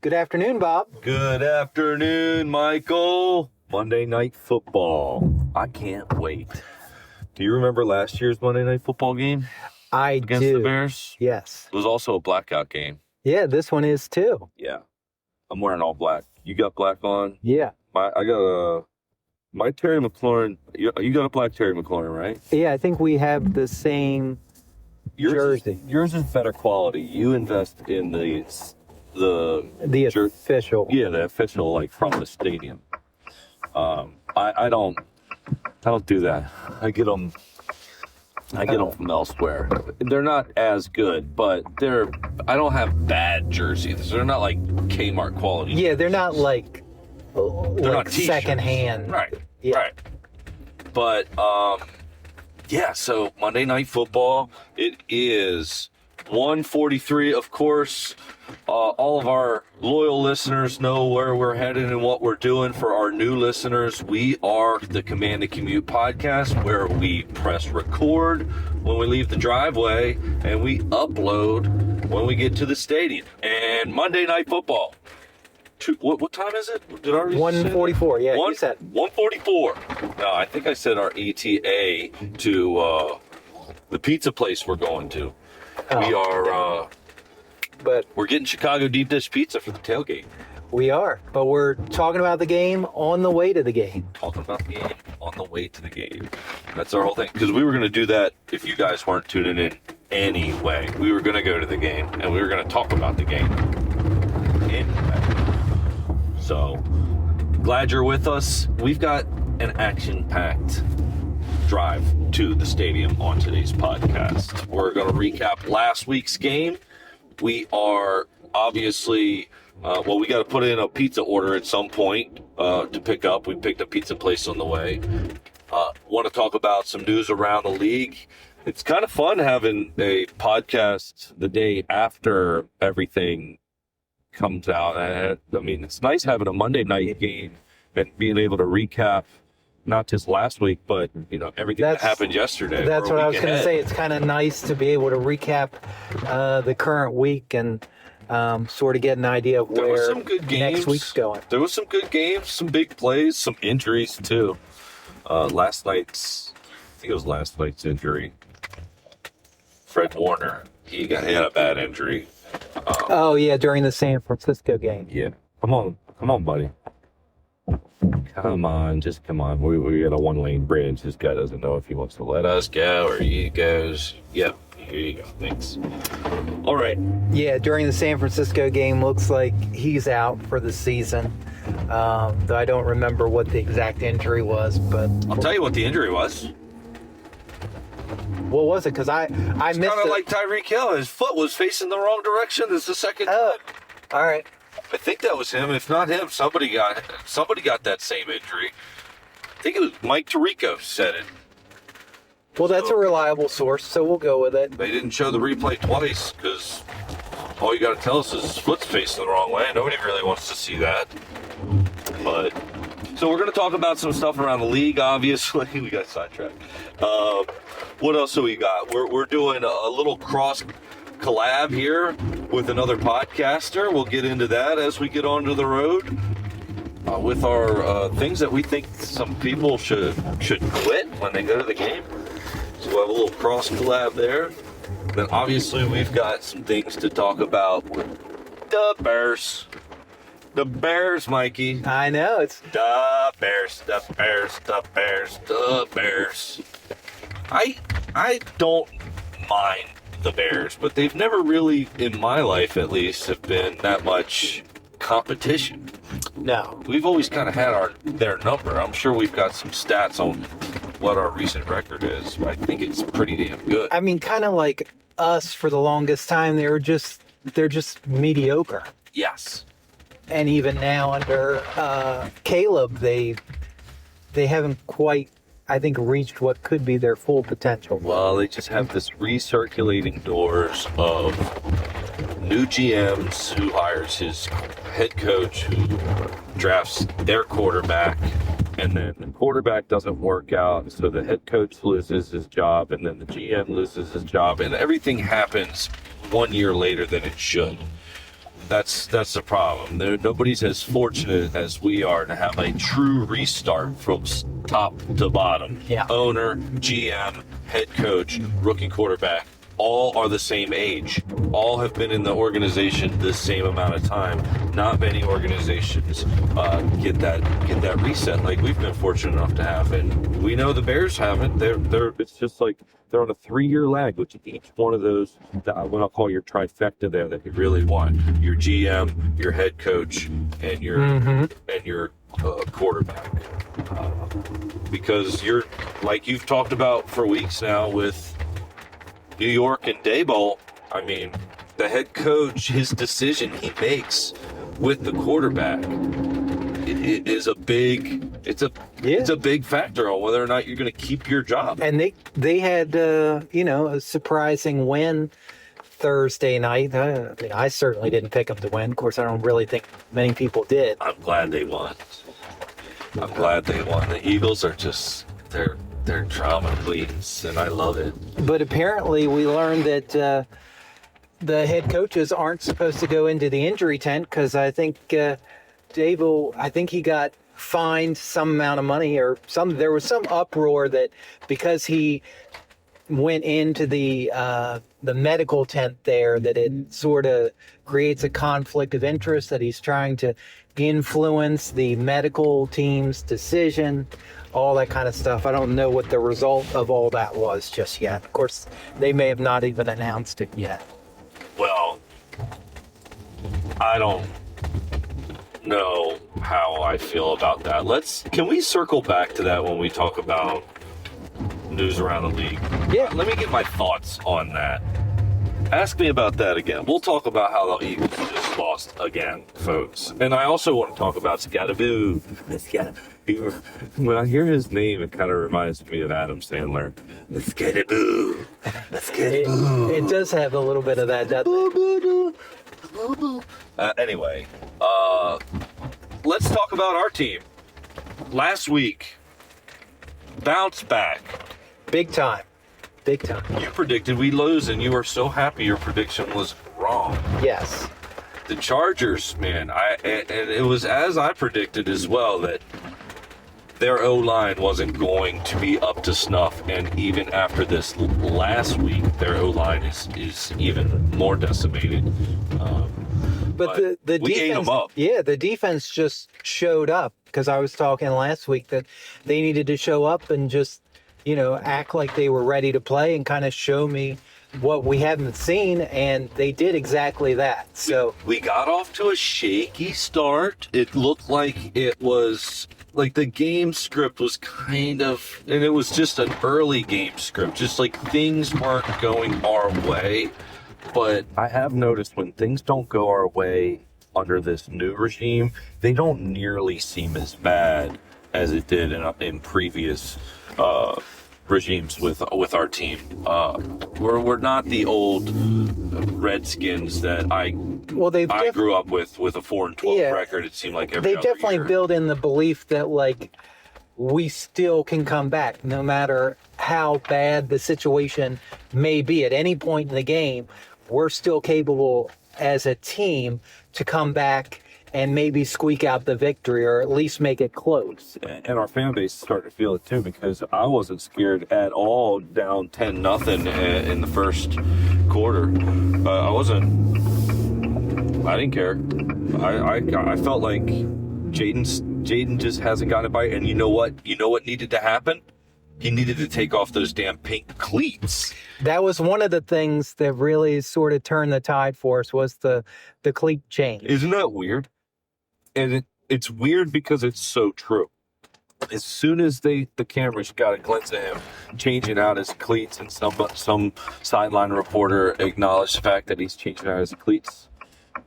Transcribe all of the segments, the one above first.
Good afternoon, Bob. Good afternoon, Michael. Monday Night Football. I can't wait. Do you remember last year's Monday Night Football game I against do. the Bears? Yes. It was also a blackout game. Yeah, this one is too. Yeah. I'm wearing all black. You got black on? Yeah. I got my Terry McLaurin. You got a black Terry McLaurin, right? Yeah, I think we have the same jersey. Yours is better quality. You invest in the official. Yeah, the official, like from the stadium. I don't do that. I get them from elsewhere. They're not as good, but I don't have bad jerseys. They're not like Kmart quality. Yeah, they're not like not secondhand. Right. Yeah. Right. But yeah, so Monday Night Football, it is 1:43, of course. All of our loyal listeners know where we're headed and what we're doing. For our new listeners, we are the Commute podcast, where we press record when we leave the driveway and we upload when we get to the stadium. And Monday Night Football. What time is it? Did I already 1:44. Yeah, you said 1:44. No, I think I said our ETA to the pizza place we're going to. We are, but we're getting Chicago deep dish pizza for the tailgate. we are. But we're talking about the game on the way to the game. Talking about the game on the way to the game. That's our whole thing. Because we were going to do that if you guys weren't tuning in anyway. We were going to go to the game and we were going to talk about the game anyway. So, glad you're with us. We've got an action-packed drive to the stadium on today's podcast. We're going to recap last week's game. We are obviously, we got to put in a pizza order at some point to pick up. We picked a pizza place on the way. Want to talk about some news around the league. It's kind of fun having a podcast the day after everything comes out. I mean, it's nice having a Monday night game and being able to recap not just last week, but everything that happened yesterday. That's what I was going to say. It's kind of nice to be able to recap the current week and sort of get an idea of where some good games. Next week's going. There was some good games, some big plays, some injuries too. I think it was last night's injury. Fred Warner, he had a bad injury. During the San Francisco game. Yeah. Come on, buddy. Come on. We got a one-lane bridge. This guy doesn't know if he wants to let us go or he goes. Yep, here you go. Thanks. All right. Yeah, during the San Francisco game, looks like he's out for the season. Though I don't remember what the exact injury was, but I'll tell you what the injury was. What was it? Because I missed it. It's kind of like Tyreek Hill. His foot was facing the wrong direction. This is the second time. All right. I think that was him. If not him, somebody got that same injury. I think it was Mike Tirico said it. Well, that's a reliable source, so we'll go with it. They didn't show the replay twice because all you got to tell us is his foot's facing the wrong way. Nobody really wants to see that. But so we're going to talk about some stuff around the league. Obviously, we got sidetracked. What else do we got? We're doing a little cross collab here with another podcaster. We'll get into that as we get onto the road with our things that we think some people should quit when they go to the game. So we'll have a little cross collab there. Then obviously we've got some things to talk about with the Bears. The Bears, Mikey. I know, it's The Bears. I don't mind the Bears, but they've never really, in my life at least, have been that much competition. no. We've always kind of had their number. I'm sure we've got some stats on what our recent record is, but I think it's pretty damn good. I mean, kind of like us for the longest time. They're just mediocre. Yes. And even now under Caleb, they haven't quite, I think, reached what could be their full potential. Well, they just have this recirculating doors of new GMs who hires his head coach, who drafts their quarterback, and then the quarterback doesn't work out, so the head coach loses his job, and then the GM loses his job, and everything happens 1 year later than it should. That's the problem. Nobody's as fortunate as we are to have a true restart from top to bottom. Yeah. Owner, GM, head coach, rookie quarterback, all are the same age. All have been in the organization the same amount of time. Not many organizations get that reset like we've been fortunate enough to have, and we know the Bears haven't. They're it's just like they're on a 3-year lag, which each one of those that what I'll call your trifecta there that you really want: your GM, your head coach, and your quarterback. Because you're like you've talked about for weeks now with New York and Daboll. I mean, the head coach, his decision he makes with the quarterback, it is a big. It's a big factor on whether or not you're going to keep your job. And they had a surprising win Thursday night. I certainly didn't pick them to win. Of course, I don't really think many people did. I'm glad they won. The Eagles are just they're drama queens, and I love it. But apparently, we learned that the head coaches aren't supposed to go into the injury tent because I think Dable, I think he got fined some amount of money or there was some uproar that because he went into the medical tent there, that it sort of creates a conflict of interest, that he's trying to influence the medical team's decision, all that kind of stuff. I don't know what the result of all that was just yet. Of course, they may have not even announced it yet. Well, I don't know how I feel about that. Can we circle back to that when we talk about news around the league? Yeah. Let me get my thoughts on that. Ask me about that again. We'll talk about how the Eagles just lost again, folks. And I also want to talk about Scattaboo. When I hear his name, it kind of reminds me of Adam Sandler. Scattaboo. It does have a little bit of that, doesn't it? Anyway, let's talk about our team. Last week, bounce back. Big time. You predicted we'd lose, and you were so happy your prediction was wrong. Yes. The Chargers, man, and it was as I predicted as well, that their O-line wasn't going to be up to snuff, and even after this last week, their O-line is even more decimated. But the defense, we ate them up. Yeah, the defense just showed up, because I was talking last week that they needed to show up and just, act like they were ready to play and kind of show me what we haven't seen, and they did exactly that. So we got off to a shaky start. It looked like it was like the game script was kind of, and it was just an early game script, just like things weren't going our way. But I have noticed when things don't go our way under this new regime, they don't nearly seem as bad as it did in previous regimes with our team. We're not the old Redskins that I grew up with a 4-12 record. It seemed like every they definitely year. build in the belief that we still can come back no matter how bad the situation may be at any point in the game. We're still capable as a team to come back and maybe squeak out the victory or at least make it close. And our fan base is starting to feel it too, because I wasn't scared at all down 10-0 in the first quarter. I didn't care. I felt like Jaden just hasn't gotten it by. And you know what needed to happen? He needed to take off those damn pink cleats. That was one of the things that really sort of turned the tide for us, was the cleat change. Isn't that weird? And it's weird because it's so true. As soon as the cameras got a glimpse of him changing out his cleats, and some sideline reporter acknowledged the fact that he's changing out his cleats,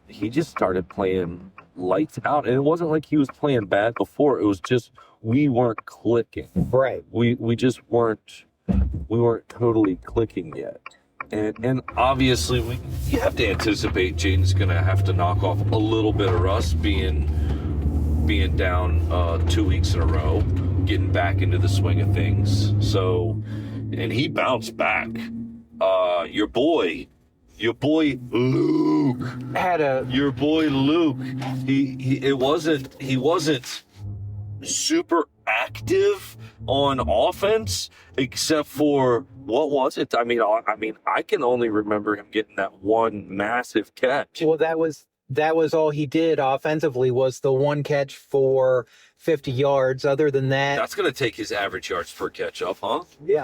he just started playing lights out. And it wasn't like he was playing bad before. It was just we weren't clicking. Right. We just weren't totally clicking yet. And obviously you have to anticipate Jaden's going to have to knock off a little bit of rust being down 2 weeks in a row, getting back into the swing of things. So, and he bounced back. Your boy Luke Luke. had a Your boy Luke. He wasn't super active on offense, except for what was it? I mean, I can only remember him getting that one massive catch. well, that was all he did offensively was the one catch for 50 yards. Other than that, That's going to take his average yards per catch up, huh? yeah.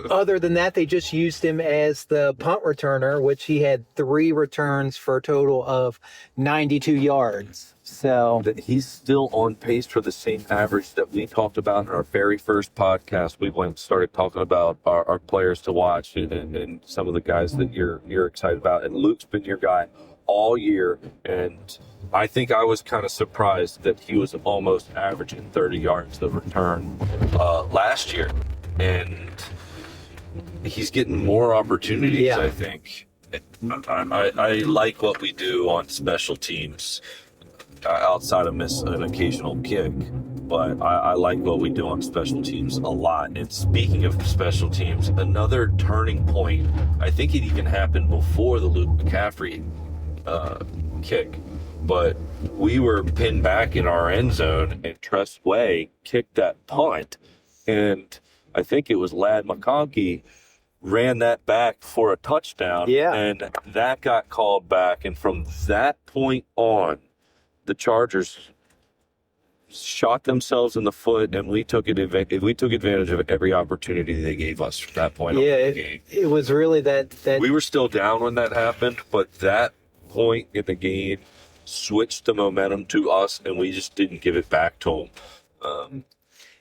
Other than that, they just used him as the punt returner, which he had 3 returns for a total of 92 yards. So That he's still on pace for the same average that we talked about in our very first podcast. We went and started talking about our players to watch and some of the guys that you're excited about. And Luke's been your guy all year, and I think I was kind of surprised that he was almost averaging 30 yards the return last year, and he's getting more opportunities. Yeah. I think I like what we do on special teams outside of miss an occasional kick. But I like what we do on special teams a lot. And speaking of special teams, another turning point, I think it even happened before the Luke McCaffrey kick, but we were pinned back in our end zone and Tress Way kicked that punt, and I think it was Ladd McConkey ran that back for a touchdown, Yeah. and that got called back, and from that point on, the Chargers shot themselves in the foot, and we took advantage of every opportunity they gave us from that point on yeah, in the game. it was really that We were still down when that happened, but that point in the game switched the momentum to us, and we just didn't give it back to them.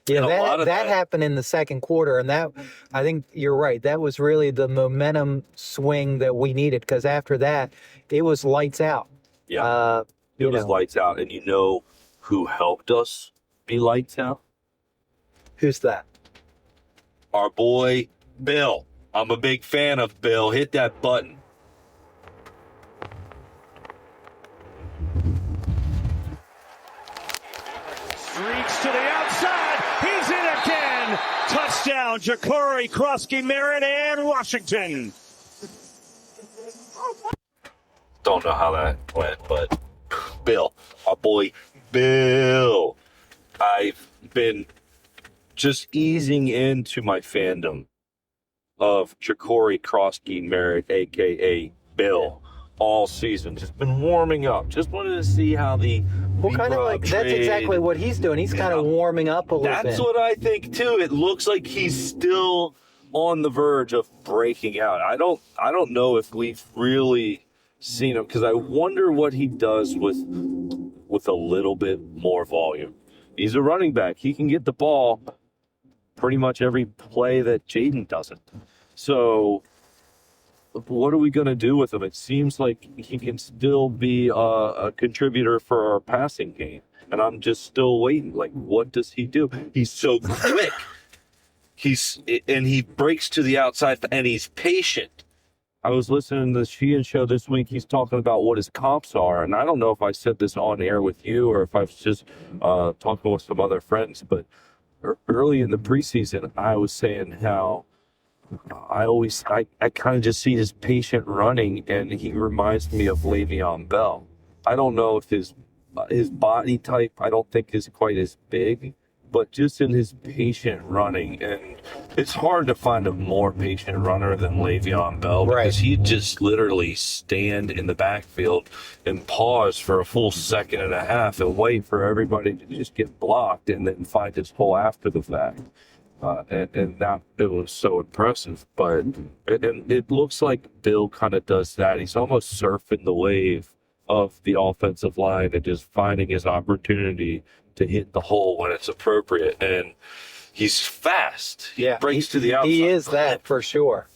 yeah, and a lot of that that- happened in the second quarter, and that I think you're right. That was really the momentum swing that we needed, because after that, it was lights out. Yeah, it was lights out, and you know who helped us be lights out? Who's that? Our boy Bill. I'm a big fan of Bill. Hit that button. Streaks to the outside. He's in again. Touchdown, Ja'Cory Krosky, Merritt, and Washington. Don't know how that went, but Bill, our boy Bill. I've been just easing into my fandom of Ja'Cory Krosky Merritt, a.k.a. Bill, all season. Just been warming up. Just wanted to see how the Well, kind of B-Rob like that's trade- exactly what he's doing. He's kind of warming up a little bit. That's what I think too. It looks like he's still on the verge of breaking out. I don't know if we've really seen him, because I wonder what he does with a little bit more volume. He's a running back. He can get the ball pretty much every play that Jaden doesn't. So what are we going to do with him? It seems like he can still be a contributor for our passing game. And I'm just still waiting. Like, what does he do? He's so quick. He breaks to the outside, and he's patient. I was listening to the Sheehan show this week. He's talking about what his comps are. And I don't know if I said this on air with you or if I was just talking with some other friends. But early in the preseason, I was saying how I kind of just see his patient running, and he reminds me of Le'Veon Bell. I don't know if his body type, I don't think is quite as big, but just in his patient running, and it's hard to find a more patient runner than Le'Veon Bell, Right. because he'd just literally stand in the backfield and pause for a full second and a half and wait for everybody to just get blocked and then find his hole after the fact. And that, it was so impressive. But it looks like Bill kind of does that. He's almost surfing the wave of the offensive line and just finding his opportunity to hit the hole when it's appropriate. And he's fast. He breaks to the outside. He is that for sure.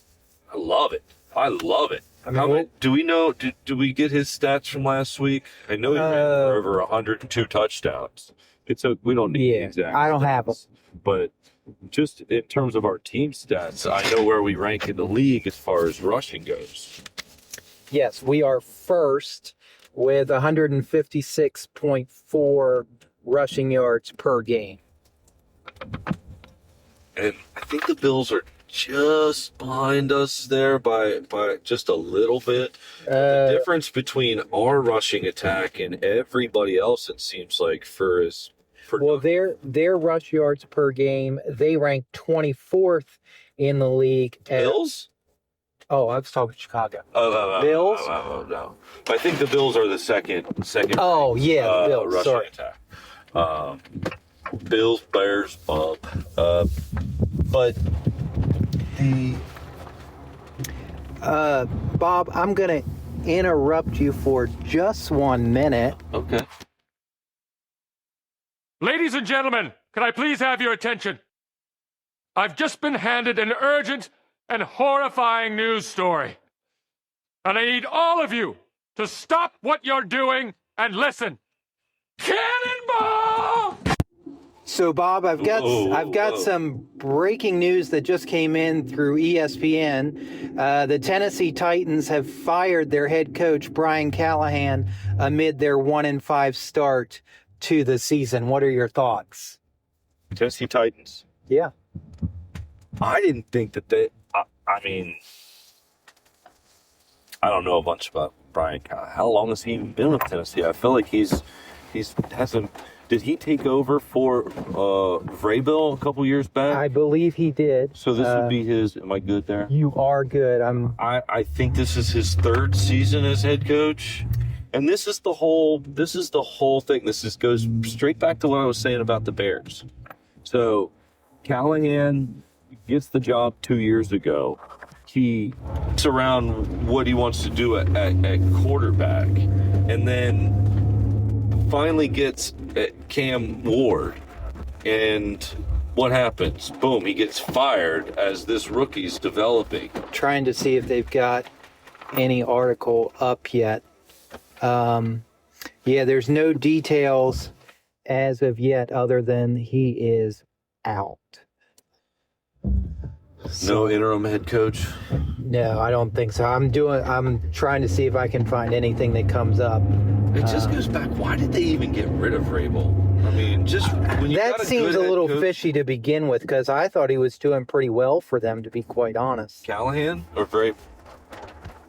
I love it. I love it. I mean, How many, do we know? Do we get his stats from last week? I know he ran for over 102 touchdowns. We don't need the exact. I don't have them. But just in terms of our team stats, I know where we rank in the league as far as rushing goes. Yes, we are first with 156.4 rushing yards per game. And I think the Bills are just behind us there by just a little bit. The difference between our rushing attack and everybody else, it seems like, well, their rush yards per game, they rank 24th in the league. Bills? Oh, I was talking Chicago. Bills? Bills? No. I think the Bills are the second. Oh, yeah, Bills. Rushing Sorry. attack. Bills, Bears, but the Bob, I'm going to interrupt you for just 1 minute. okay. Ladies and gentlemen, can I please have your attention? I've just been handed an urgent and horrifying news story. And I need all of you to stop what you're doing and listen. Cannonball! So, Bob, I've got some breaking news that just came in through ESPN. The Tennessee Titans have fired their head coach, Brian Callahan, amid their 1-5 start to the season. What are your thoughts? Tennessee Titans. Yeah. I didn't think that they. I mean, I don't know a bunch about Brian. How long has he been with Tennessee? I feel like he's hasn't. Did he take over for Vrabel a couple years back? I believe he did. So this would be his. Am I good there? You are good. I think this is his third season as head coach, and this is the whole thing. This goes straight back to what I was saying about the Bears. So Callahan gets the job 2 years ago. It's around what he wants to do at quarterback, and then finally gets Cam Ward. And what happens? Boom, he gets fired as this rookie's developing. Trying to see if they've got any article up yet. There's no details as of yet other than he is out. No interim head coach? No, I don't think so. I'm trying to see if I can find anything that comes up. It just goes back. Why did they even get rid of Vrabel? I mean, just when you that got seems a good little head coach, fishy to begin with, because I thought he was doing pretty well for them, to be quite honest. Callahan or Vrabel?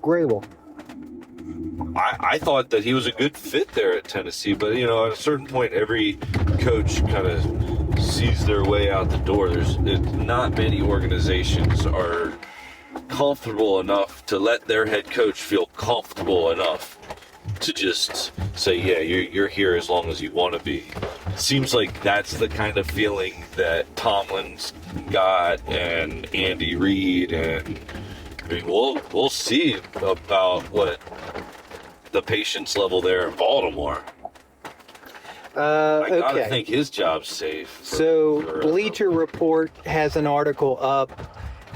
Grable. I thought that he was a good fit there at Tennessee, but at a certain point, every coach kind of sees their way out the door. There's not many organizations are comfortable enough to let their head coach feel comfortable enough to just say, yeah, you're here as long as you want to be. Seems like that's the kind of feeling that Tomlin's got and Andy Reid, and I mean, we'll see about what the patience level there in Baltimore. I gotta think his job's safe. So Bleacher Report has an article up,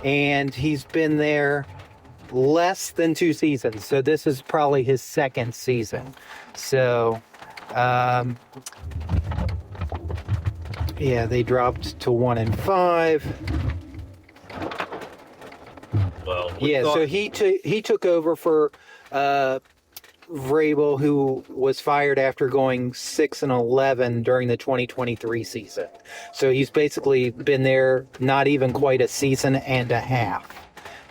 and he's been there less than 2 seasons. So this is probably his second season. So, they dropped to 1-5. Well, so he took over for Vrabel, who was fired after going 6-11 during the 2023 season. So he's basically been there not even quite a season and a half.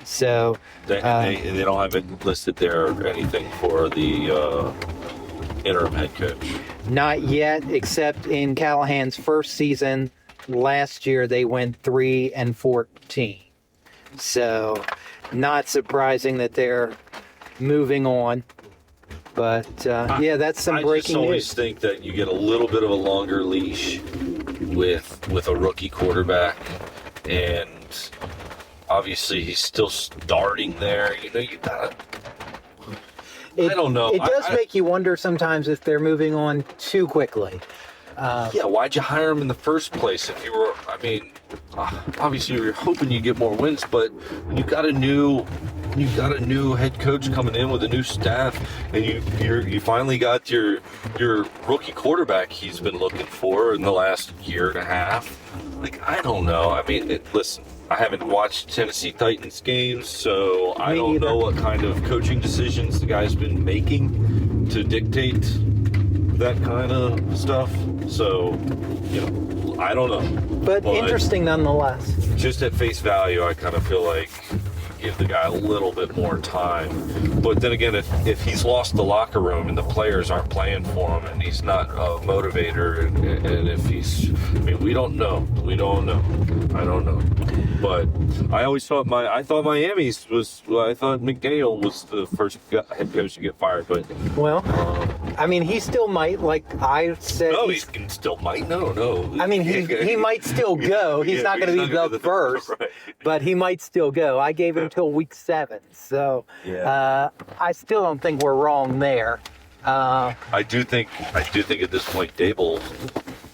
So they don't have it listed there or anything for the interim head coach. Not yet, except in Callahan's first season last year, they went 3-14. So not surprising that they're moving on. But that's some breaking news. I just always think that you get a little bit of a longer leash with a rookie quarterback, and obviously he's still starting there. You gotta. I don't know. It does make you wonder sometimes if they're moving on too quickly. Why'd you hire him in the first place? If you were, obviously you're hoping you get more wins, but when you got a new head coach coming in with a new staff, and you finally got your rookie quarterback he's been looking for in the last year and a half. Like, I don't know. I mean, listen, I haven't watched Tennessee Titans games, so I don't know what kind of coaching decisions the guy's been making to dictate that kind of stuff. So, I don't know. but interesting nonetheless. Just at face value, I kind of feel like give the guy a little bit more time. But then again, if he's lost the locker room and the players aren't playing for him and he's not a motivator, and if he's, I mean, we don't know. I don't know. But I always thought I thought Miami's was, I thought McDaniel was the first head coach to get fired. But well, I mean, he still might, like I said. No, he still might. No. I mean, he might still go. He's not going to be the first, right. But he might still go. I gave him until week 7, so I still don't think we're wrong there. I do think at this point, Dable.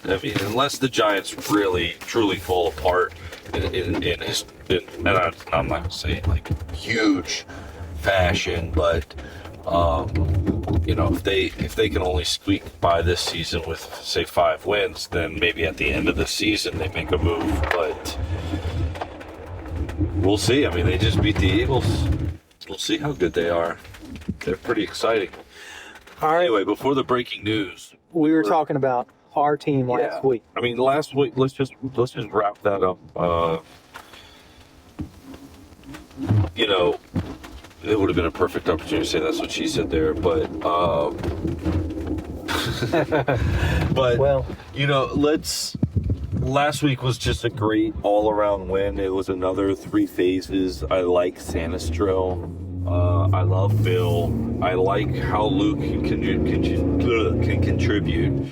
I mean, unless the Giants really truly fall apart in and I'm not going to say like huge fashion, but if they can only squeak by this season with say 5 wins, then maybe at the end of the season they make a move. But we'll see. I mean, they just beat the Eagles. We'll see how good they are. They're pretty exciting. All right. Anyway, before the breaking news, we were talking about our team last week. I mean, last week. Let's just wrap that up. It would have been a perfect opportunity to say that's what she said there, but well, last week was just a great all-around win. It was another 3 phases. I like Sanistril. I love Bill. I like how Luke can contribute.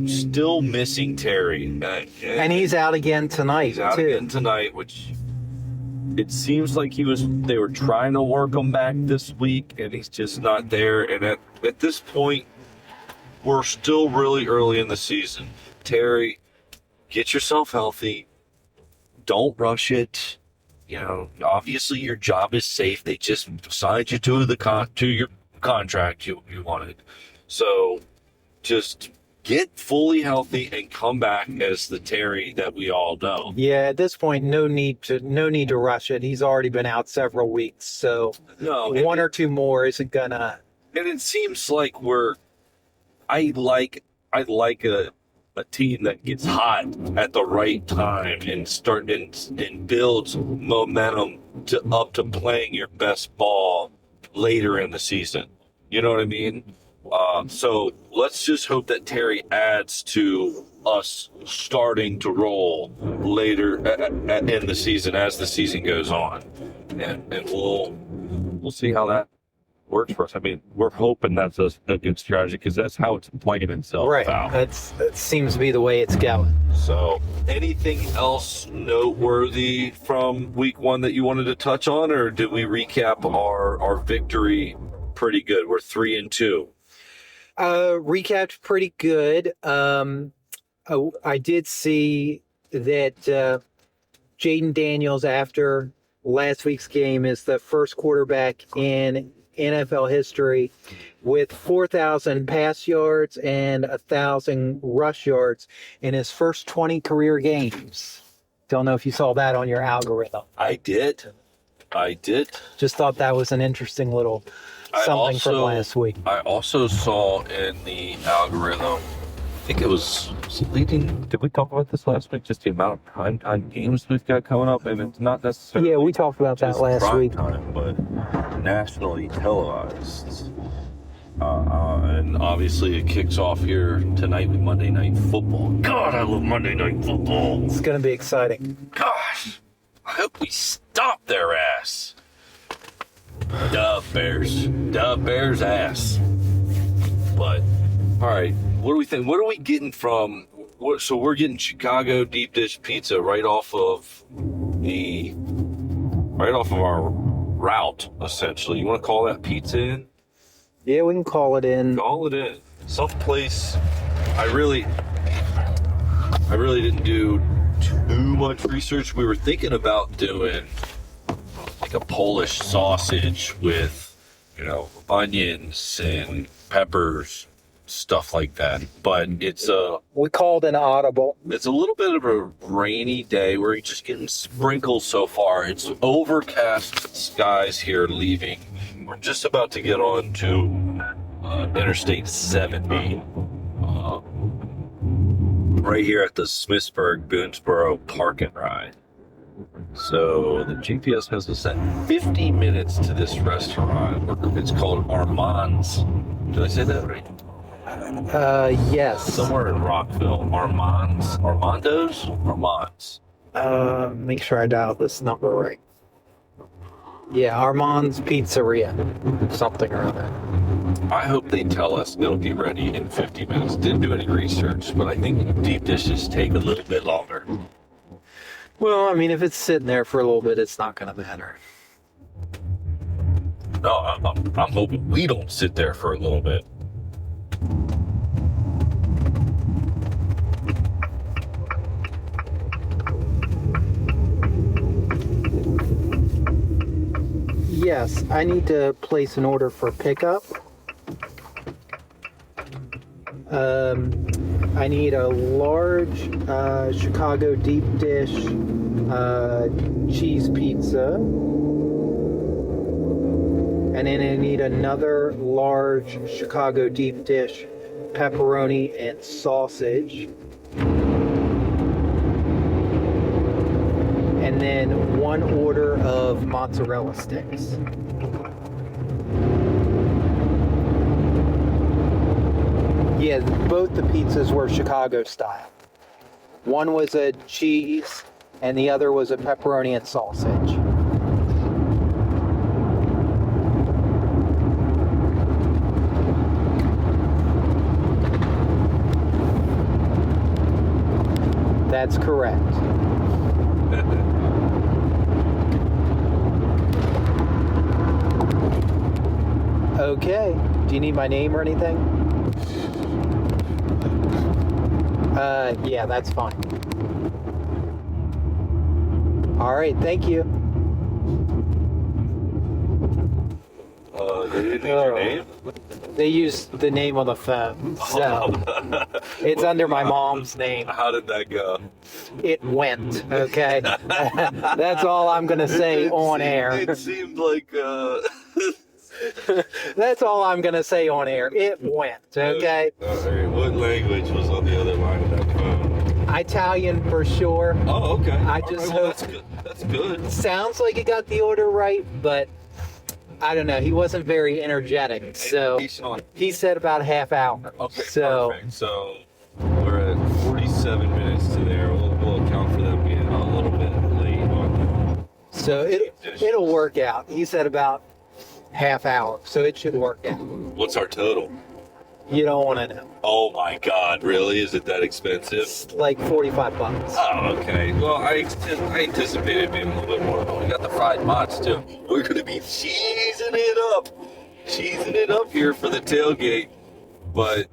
Still missing Terry. And he's out again tonight. He's out again tonight, which it seems like they were trying to work him back this week, and he's just not there. And at this point, we're still really early in the season. Terry, get yourself healthy. Don't rush it. Obviously your job is safe. They just signed you to your contract you wanted. So just get fully healthy and come back as the Terry that we all know. Yeah, at this point, no need to rush it. He's already been out several weeks, so one or two more isn't gonna. And it seems like I like a team that gets hot at the right time and builds momentum up to playing your best ball later in the season. You know what I mean? So let's just hope that Terry adds to us starting to roll later in the season as the season goes on, and we'll see how that works for us. I mean, we're hoping that's a good strategy because that's how it's playing itself out. That seems to be the way it's going. So, anything else noteworthy from week 1 that you wanted to touch on, or did we recap our victory pretty good? We're 3-2. Recapped pretty good. I did see that Jaden Daniels, after last week's game, is the first quarterback in NFL history with 4,000 pass yards and 1,000 rush yards in his first 20 career games. Don't know if you saw that on your algorithm. I did. Just thought that was an interesting little something from last week. I also saw in the algorithm, I think it was leading. Did we talk about this last week? Just the amount of primetime games we've got coming up, and it's not necessarily. Yeah, we talked about that last week. Time, but nationally televised, and obviously it kicks off here tonight with Monday Night Football. God, I love Monday Night Football. It's going to be exciting. Gosh, I hope we stop their ass. Dub Bears ass. But all right. What do we think? What are we getting from? So we're getting Chicago deep dish pizza right off of our route, essentially. You want to call that Pizza Inn? Yeah, we can call it in. Call it in. Someplace. I really didn't do too much research. We were thinking about doing like a Polish sausage with, onions and peppers, stuff like that. But we called an audible. It's a little bit of a rainy day. We're just getting sprinkles so far. It's overcast skies here leaving. We're just about to get on to Interstate 70. right here at the Smithsburg Boonesboro Park and Ride. So the GPS has us at 50 minutes to this restaurant. It's called Armand's. Did I say that right? Yes. Somewhere in Rockville. Armand's. Armando's? Armand's. Make sure I dialed this number right. Yeah, Armand's Pizzeria. Something or other. I hope they tell us it'll be ready in 50 minutes. Didn't do any research, but I think deep dishes take a little bit longer. Well, I mean, if it's sitting there for a little bit, it's not going to matter. No, I'm hoping we don't sit there for a little bit. Yes, I need to place an order for pickup. I need a large Chicago deep dish cheese pizza. And then I need another large Chicago deep dish pepperoni and sausage. And then one order of mozzarella sticks. Yeah, both the pizzas were Chicago style. One was a cheese and the other was a pepperoni and sausage. That's correct. Okay. Do you need my name or anything? Yeah, that's fine. All right, thank you. They didn't need your name? They used the name on the phone, so it's under my mom's name. How did that go? It went, okay? That's all I'm going to say on air. It seemed like... That's all I'm going to say on air. It went, okay? All right. What language was on the other line of that phone? Italian for sure. Oh, okay. I All just right, well, hope- that's good. That's good. Sounds like he got the order right, but I don't know. He wasn't very energetic, so he said about a half hour. Okay, so perfect. So we're at 47 minutes to there. We'll account for them being a little bit late on so it'll work out. He said about half hour, so it should work out. What's our total? You don't want to know. Oh my God, really? Is it that expensive? It's like $45. Oh, okay. Well, I anticipated being a little bit more, but we got the fried mozz too. We're gonna be cheesing it up here for the tailgate. But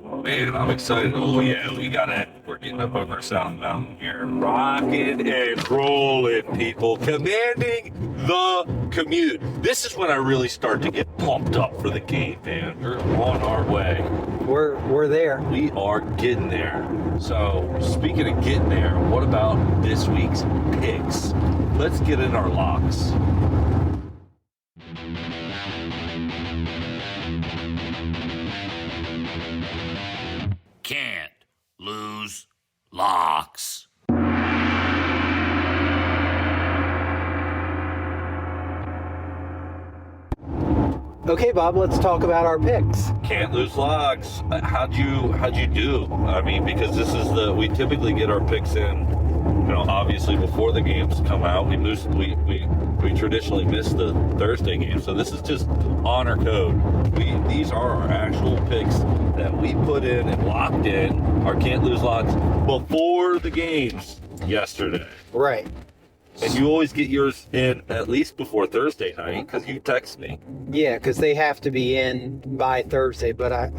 man, I'm excited. Oh yeah, we're getting up over South Mountain here, rocking and rolling, people, commanding the commute. This is when I really start to get pumped up for the game, man. We're on our way. We're there. We are getting there. So, speaking of getting there, what about this week's picks? Let's get in our locks. Can't lose locks. Okay, Bob, let's talk about our picks. Can't lose locks. How'd you do? I mean, because we typically get our picks in, obviously before the games come out. We traditionally miss the Thursday game, so this is just honor code. These are our actual picks that we put in and locked in our can't lose locks before the games yesterday. Right. And you always get yours in at least before Thursday night because you text me. Yeah, because they have to be in by Thursday, but I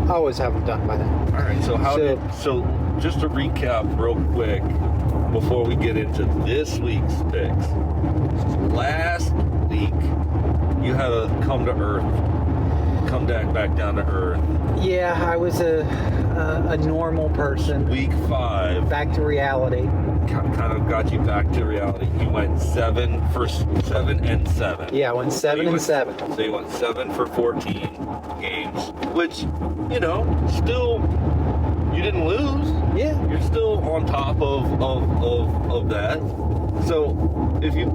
always have them done by then. All right. So just to recap real quick before we get into this week's picks. Last week you had to come back down to earth. Yeah, I was a normal person. Week 5. Back to reality. Kind of got you back to reality. You went 7 and 7. Yeah, I went 7 and 7. So you went 7 for 14 games, which, still You didn't lose. Yeah. You're still on top of that. So if you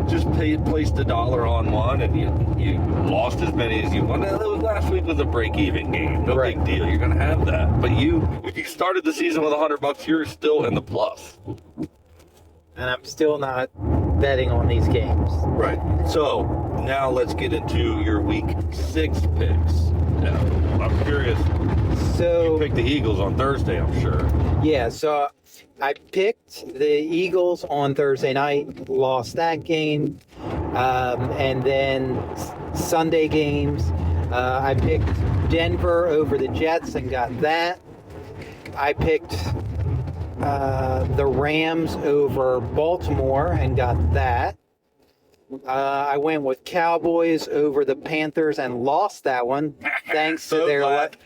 just placed $1 on one and you lost as many as you won, last week was a break-even game. No Right. big deal. You're gonna have that. But if you started the season with $100, you're still in the plus. And I'm still not betting on these games. Right. So now let's get into your week 6 picks. Now, I'm curious. So You picked the Eagles on Thursday, I'm sure. yeah, so I picked the Eagles on Thursday night, lost that game, and then Sunday games, I picked Denver over the Jets and got that. I picked the Rams over Baltimore and got that. I went with Cowboys over the Panthers and lost that one, thanks to their last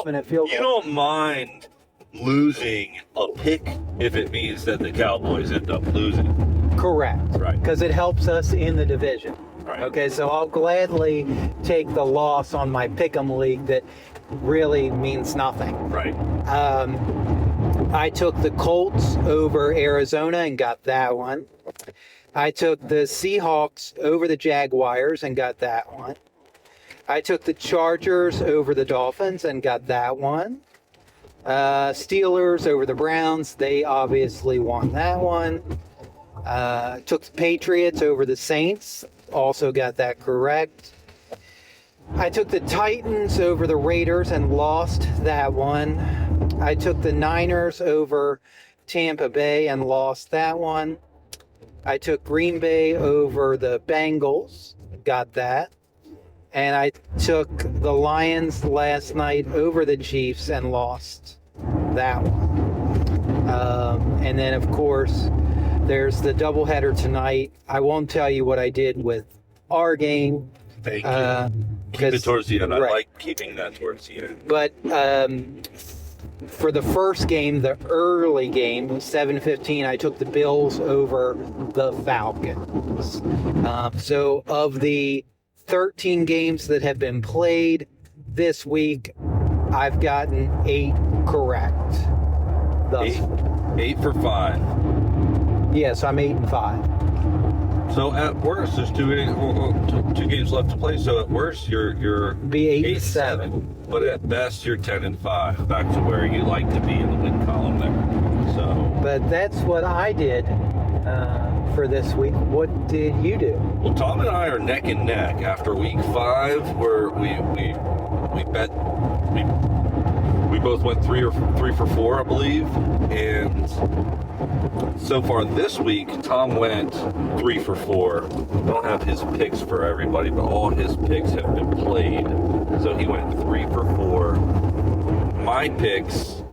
minute field goal. You don't mind losing a pick if it means that the Cowboys end up losing. Correct. Right. Because it helps us in the division. Right. Okay, so I'll gladly take the loss on my pick'em league that really means nothing. Right. I took the Colts over Arizona and got that one. I took the Seahawks over the Jaguars and got that one. I took the Chargers over the Dolphins and got that one. Steelers over the Browns. They obviously won that one. Took the Patriots over the Saints. Also got that correct. I took the Titans over the Raiders and lost that one. I took the Niners over Tampa Bay and lost that one. I took Green Bay over the Bengals, got that. And I took the Lions last night over the Chiefs and lost that one. And then, of course, there's the doubleheader tonight. I won't tell you what I did with our game. Thank you. Keep it towards the end. I right. like keeping that towards the end. But for the first game, the early game, 7:15, I took the Bills over the Falcons. So of the 13 games that have been played this week, I've gotten 8 correct. Thus. 8 for 5. Yeah, so I'm 8-5. So at worst, there's two games left to play. So at worst, you're Be 8-7. But at best, you're 10-5. Back to where you like to be in the win column there. So. But that's what I did for this week. What did you do? Well, Tom and I are neck and neck after week 5, where we bet we both went 3 for 4, I believe, and so far this week, Tom went 3 for 4. I don't have his picks for everybody, but all his picks have been played. So he went 3 for 4. My picks,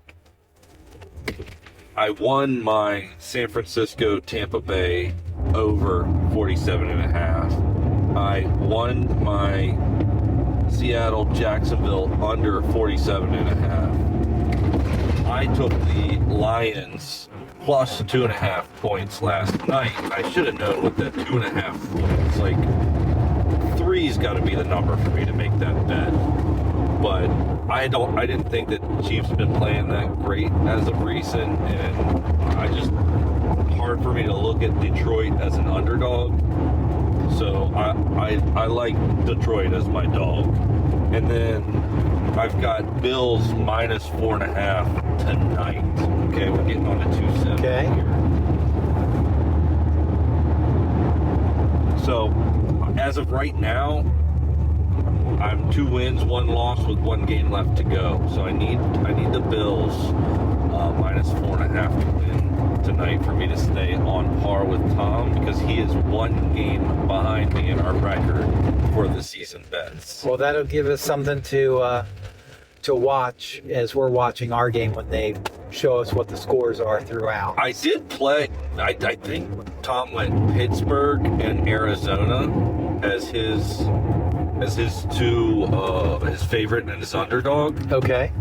I won my San Francisco Tampa Bay over 47.5. I won my Seattle Jacksonville under 47.5. I took the Lions plus 2.5 points last night. I should have known with that 2.5 points. Like, 3's got to be the number for me to make that bet. But I didn't think that the Chiefs have been playing that great as of recent, and hard for me to look at Detroit as an underdog. So I like Detroit as my dog. And then I've got Bills minus 4.5 tonight. Okay, we're getting on to 2-7 Okay. here. So as of right now, I'm 2 wins, 1 loss with 1 game left to go. So I need the Bills minus 4.5 to win tonight for me to stay on par with Tom, because he is 1 game behind me in our record for the season bets. Well, that'll give us something to watch as we're watching our game when they show us what the scores are throughout. I did play. I think Tom went Pittsburgh and Arizona as his 2 his favorite and his underdog. Okay.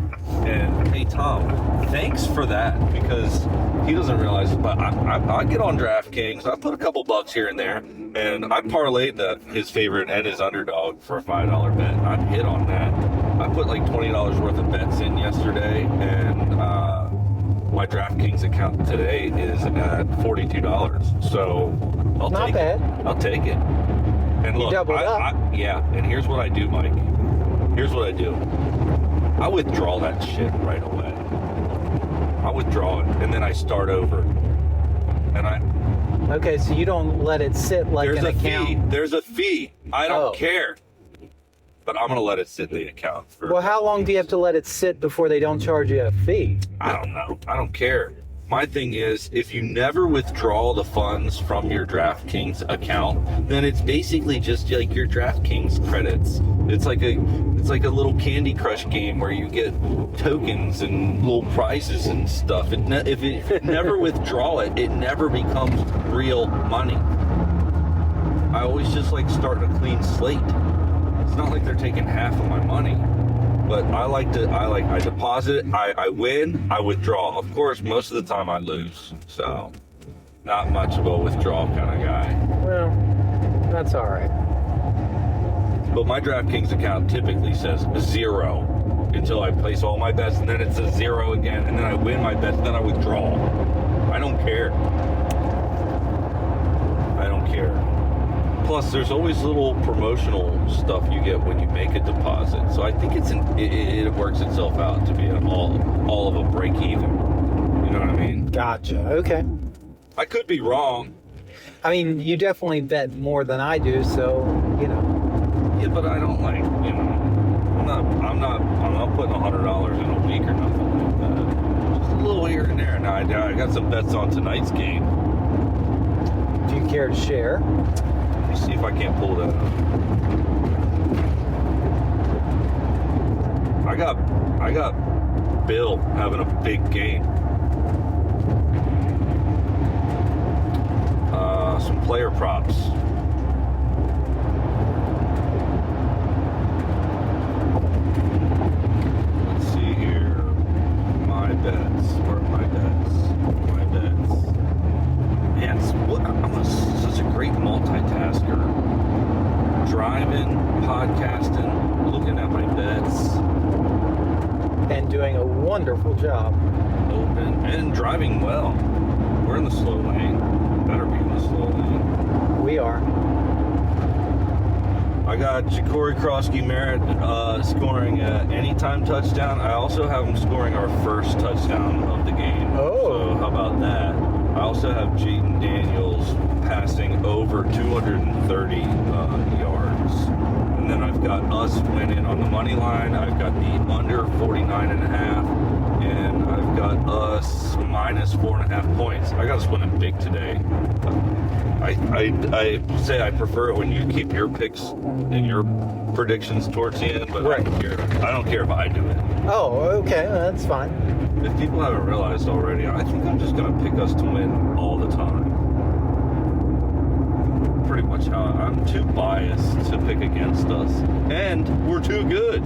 And hey, Tom, thanks for that, because he doesn't realize, but I get on DraftKings, I put a couple bucks here and there, and I parlayed his favorite and his underdog for a $5 bet. I hit on that. I put put like $20 worth of bets in yesterday, and my DraftKings account today is at $42. So I'll Not take bad. it. I'll take it. And You look, doubled up. yeah. And here's what I do, Mike. Here's what I do. I withdraw that shit right away. I withdraw it, and then I start over. And Okay, so you don't let it sit like there's an a account. fee. There's a fee. I don't Oh. care. But I'm gonna let it sit in the account for. Well, how long do you have to let it sit before they don't charge you a fee? I don't know. I don't care. My thing is, if you never withdraw the funds from your DraftKings account, then it's basically just like your DraftKings credits. It's like a little Candy Crush game where you get tokens and little prizes and stuff. If you never withdraw it, it never becomes real money. I always just like starting a clean slate. It's not like they're taking half of my money. But I deposit it, I win, I withdraw. Of course, most of the time I lose. So, not much of a withdrawal kind of guy. Well, that's all right. But my DraftKings account typically says 0 until I place all my bets, and then it says 0 again, and then I win my bets, then I withdraw. I don't care. I don't care. Plus, there's always little promotional stuff you get when you make a deposit. So I think it works itself out to be all of a break even. You know what I mean? Gotcha. Okay. I could be wrong. I mean, you definitely bet more than I do, so, you know. Yeah, but I don't I'm not putting $100 in a week or nothing like that. Just a little here and there. Now I got some bets on tonight's game. Do you care to share? Let me see if I can't pull that up. I got Bill having a big game. Some player props. Let's see here. My bets. Where are my bets? My bets. Man, I'm such a great multitasker. Driving, podcasting, looking at my bets. And doing a wonderful job. Open and driving well. We're in the slow lane. Better be in the slow lane. We are. I got Ja'Cory Krosky-Merritt scoring an anytime touchdown. I also have him scoring our first touchdown of the game. Oh. So how about that? I also have Jaden Daniels passing over 230 yards. And then I've got us winning on the money line. I've got the under 49.5. And I've got us minus 4.5 points. I got us winning big today. I say I prefer it when you keep your picks and your predictions towards the end, but Right. I don't care if I do it. Oh, okay. That's fine. If people haven't realized already, I think I'm just going to pick us to win all the time. Pretty much how I'm too biased to pick against us. And we're too good.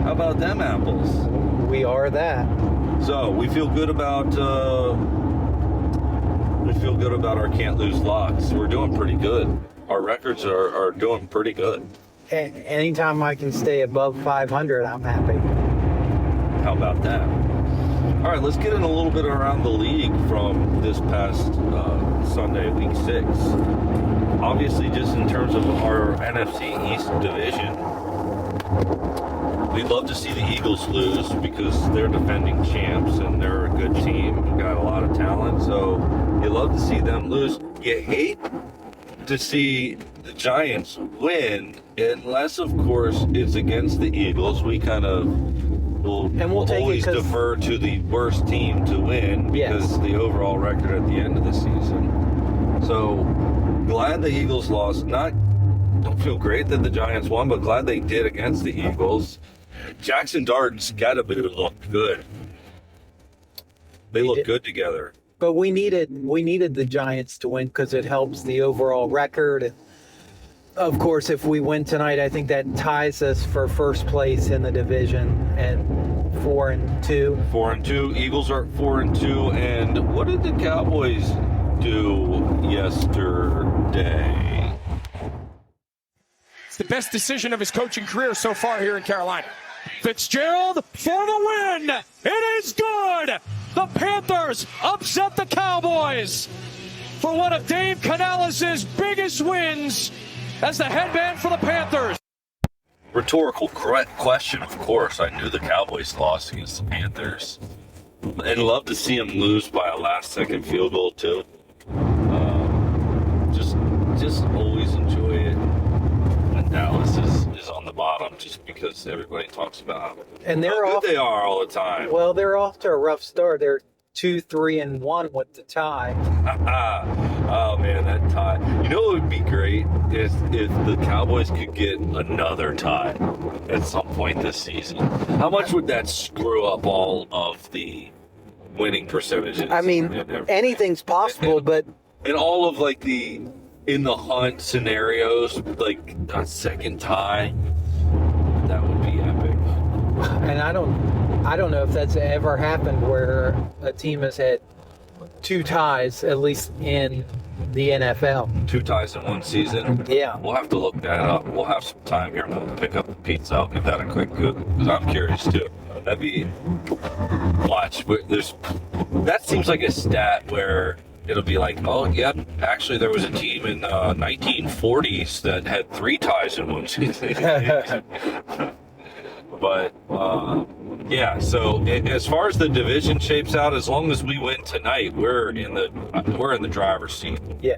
How about them apples? We are that. So we feel good about our can't lose locks. We're doing pretty good. Our records are doing pretty good. Anytime I can stay above 500, I'm happy. How about that? All right, let's get in a little bit around the league from this past Sunday, week 6. Obviously, just in terms of our NFC East division, we'd love to see the Eagles lose because they're defending champs and they're a good team. Got a lot of talent, so you love to see them lose. You hate to see the Giants win, unless, of course, it's against the Eagles. We kind of will take it always 'cause- defer to the worst team to win because Yes. the overall record at the end of the season. So glad the Eagles lost. Don't feel great that the Giants won, but glad they did against the Eagles. Jackson Dart and Scatterboo looked good. They look good together. But we needed the Giants to win because it helps the overall record. Of course, if we win tonight, I think that ties us for first place in the division at 4-2. 4-2. Eagles are 4-2. And what did the Cowboys do yesterday? It's the best decision of his coaching career so far here in Carolina. Fitzgerald for the win. It is good. The Panthers upset the Cowboys for one of Dave Canales' biggest wins as the headman for the Panthers. Rhetorical question, of course. I knew the Cowboys lost against the Panthers. I'd love to see them lose by a last-second field goal, too. Just always enjoy it when Dallas is on the bottom, just because everybody talks about And they're how off. good they are all the time. Well, they're off to a rough start. They're 2-3-1 with the tie. Oh man, that tie. You know what would be great is if the Cowboys could get another tie at some point this season. How much would that screw up all of the winning percentages? I mean, and everything? anything's possible, but And all of like the in the hunt scenarios, like a second tie, that would be epic. and I don't know if that's ever happened where a team has had 2 ties, at least in the NFL. 2 ties in one season. Yeah. We'll have to look that up. We'll have some time here. I'm going to pick up the pizza. I'll give that a quick Google because I'm curious too. That'd be watch. That seems like a stat where it'll be like, oh, yep, actually there was a team in 1940s that had 3 ties in one season. But yeah, so as far as the division shapes out, as long as we win tonight, we're in the driver's seat. Yeah.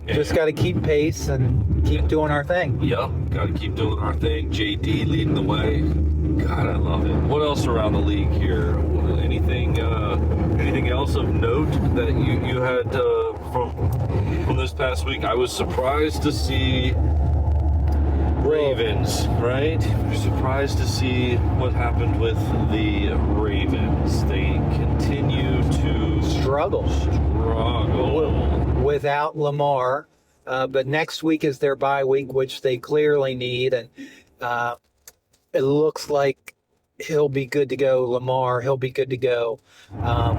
Just got to keep pace and keep doing our thing. Yep, got to keep doing our thing. JD leading the way. God, I love it. What else around the league here? Anything else of note that you had from this past week? I was surprised to see Ravens, right? We're surprised to see what happened with the Ravens. They continue to Struggle without Lamar. But next week is their bye week, which they clearly need. And it looks like he'll be good to go. Lamar, he'll be good to go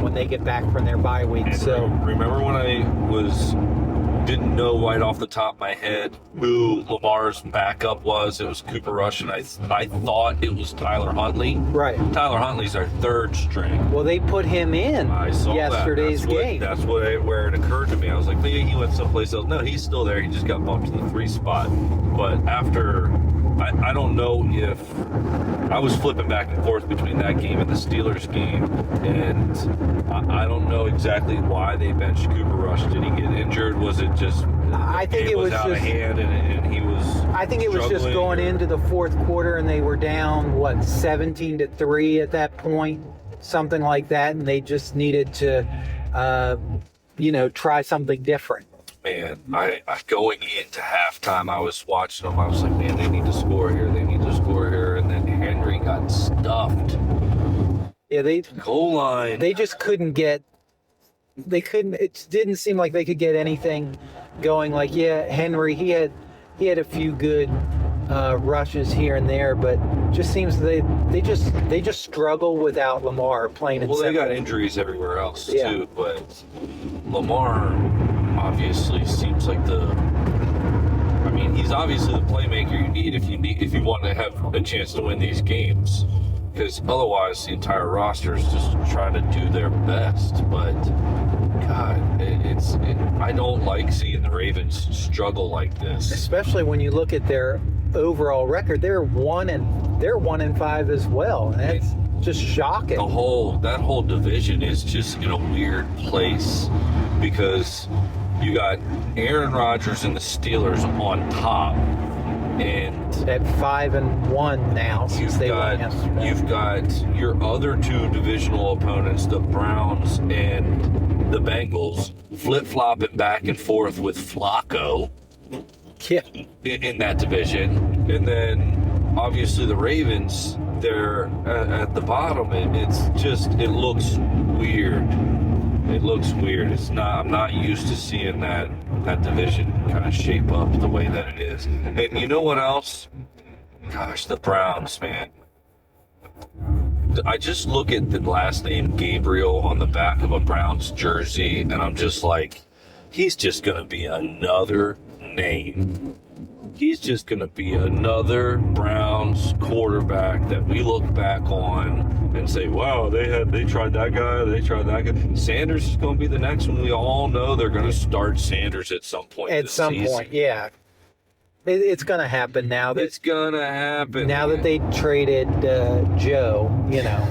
when they get back from their bye week. So remember when I didn't know right off the top of my head who Lamar's backup was? It was Cooper Rush, and I thought it was Tyler Huntley. right. Tyler Huntley's our 3rd string. Well, they put him in I saw yesterday's that. game. That's where it occurred to me. I was like, maybe he went someplace else. No, he's still there. He just got bumped to the 3 spot. But after, I don't know if I was flipping back and forth between that game and the Steelers game, and I don't know exactly why they benched Cooper Rush. Did he get injured? Was it just I think it it was out of just- hand and he was I think it was just struggling, going or- into the 4th quarter, and they were down 17-3 at that point, something like that, and they just needed to, try something different. Man, I going into halftime, I was watching them. I was like, man, they need to score here. They need to score here. And then Henry got stuffed. Yeah, Goal line. they just couldn't get. They couldn't. It didn't seem like they could get anything going. Like, yeah, Henry, he had a few good rushes here and there, but just seems they just struggle without Lamar playing. Well, they got injuries everywhere else Yeah. too, but Lamar obviously seems like he's obviously the playmaker you need if you want to have a chance to win these games. Because otherwise, the entire roster is just trying to do their best. But God, I don't like seeing the Ravens struggle like this. Especially when you look at their overall record, they're 1-5 as well. And that's just shocking. That whole division is just in a weird place because you got Aaron Rodgers and the Steelers on top, and At 5-1 now since they won yesterday. you've got your other 2 divisional opponents, the Browns and the Bengals, flip-flopping back and forth with Flacco Yeah. in that division. And then obviously the Ravens, they're at the bottom. It looks weird. It looks weird. I'm not used to seeing that division kind of shape up the way that it is. And you know what else? Gosh, the Browns, man. I just look at the last name Gabriel on the back of a Browns jersey, and I'm just like, he's just going to be another name he's just going to be another Browns quarterback that we look back on and say, wow, they tried that guy. Sanders is going to be the next one. We all know they're going to start Sanders at some point. At some point, yeah. It's going to happen now. It's going to happen. Now that they traded Joe, Yeah,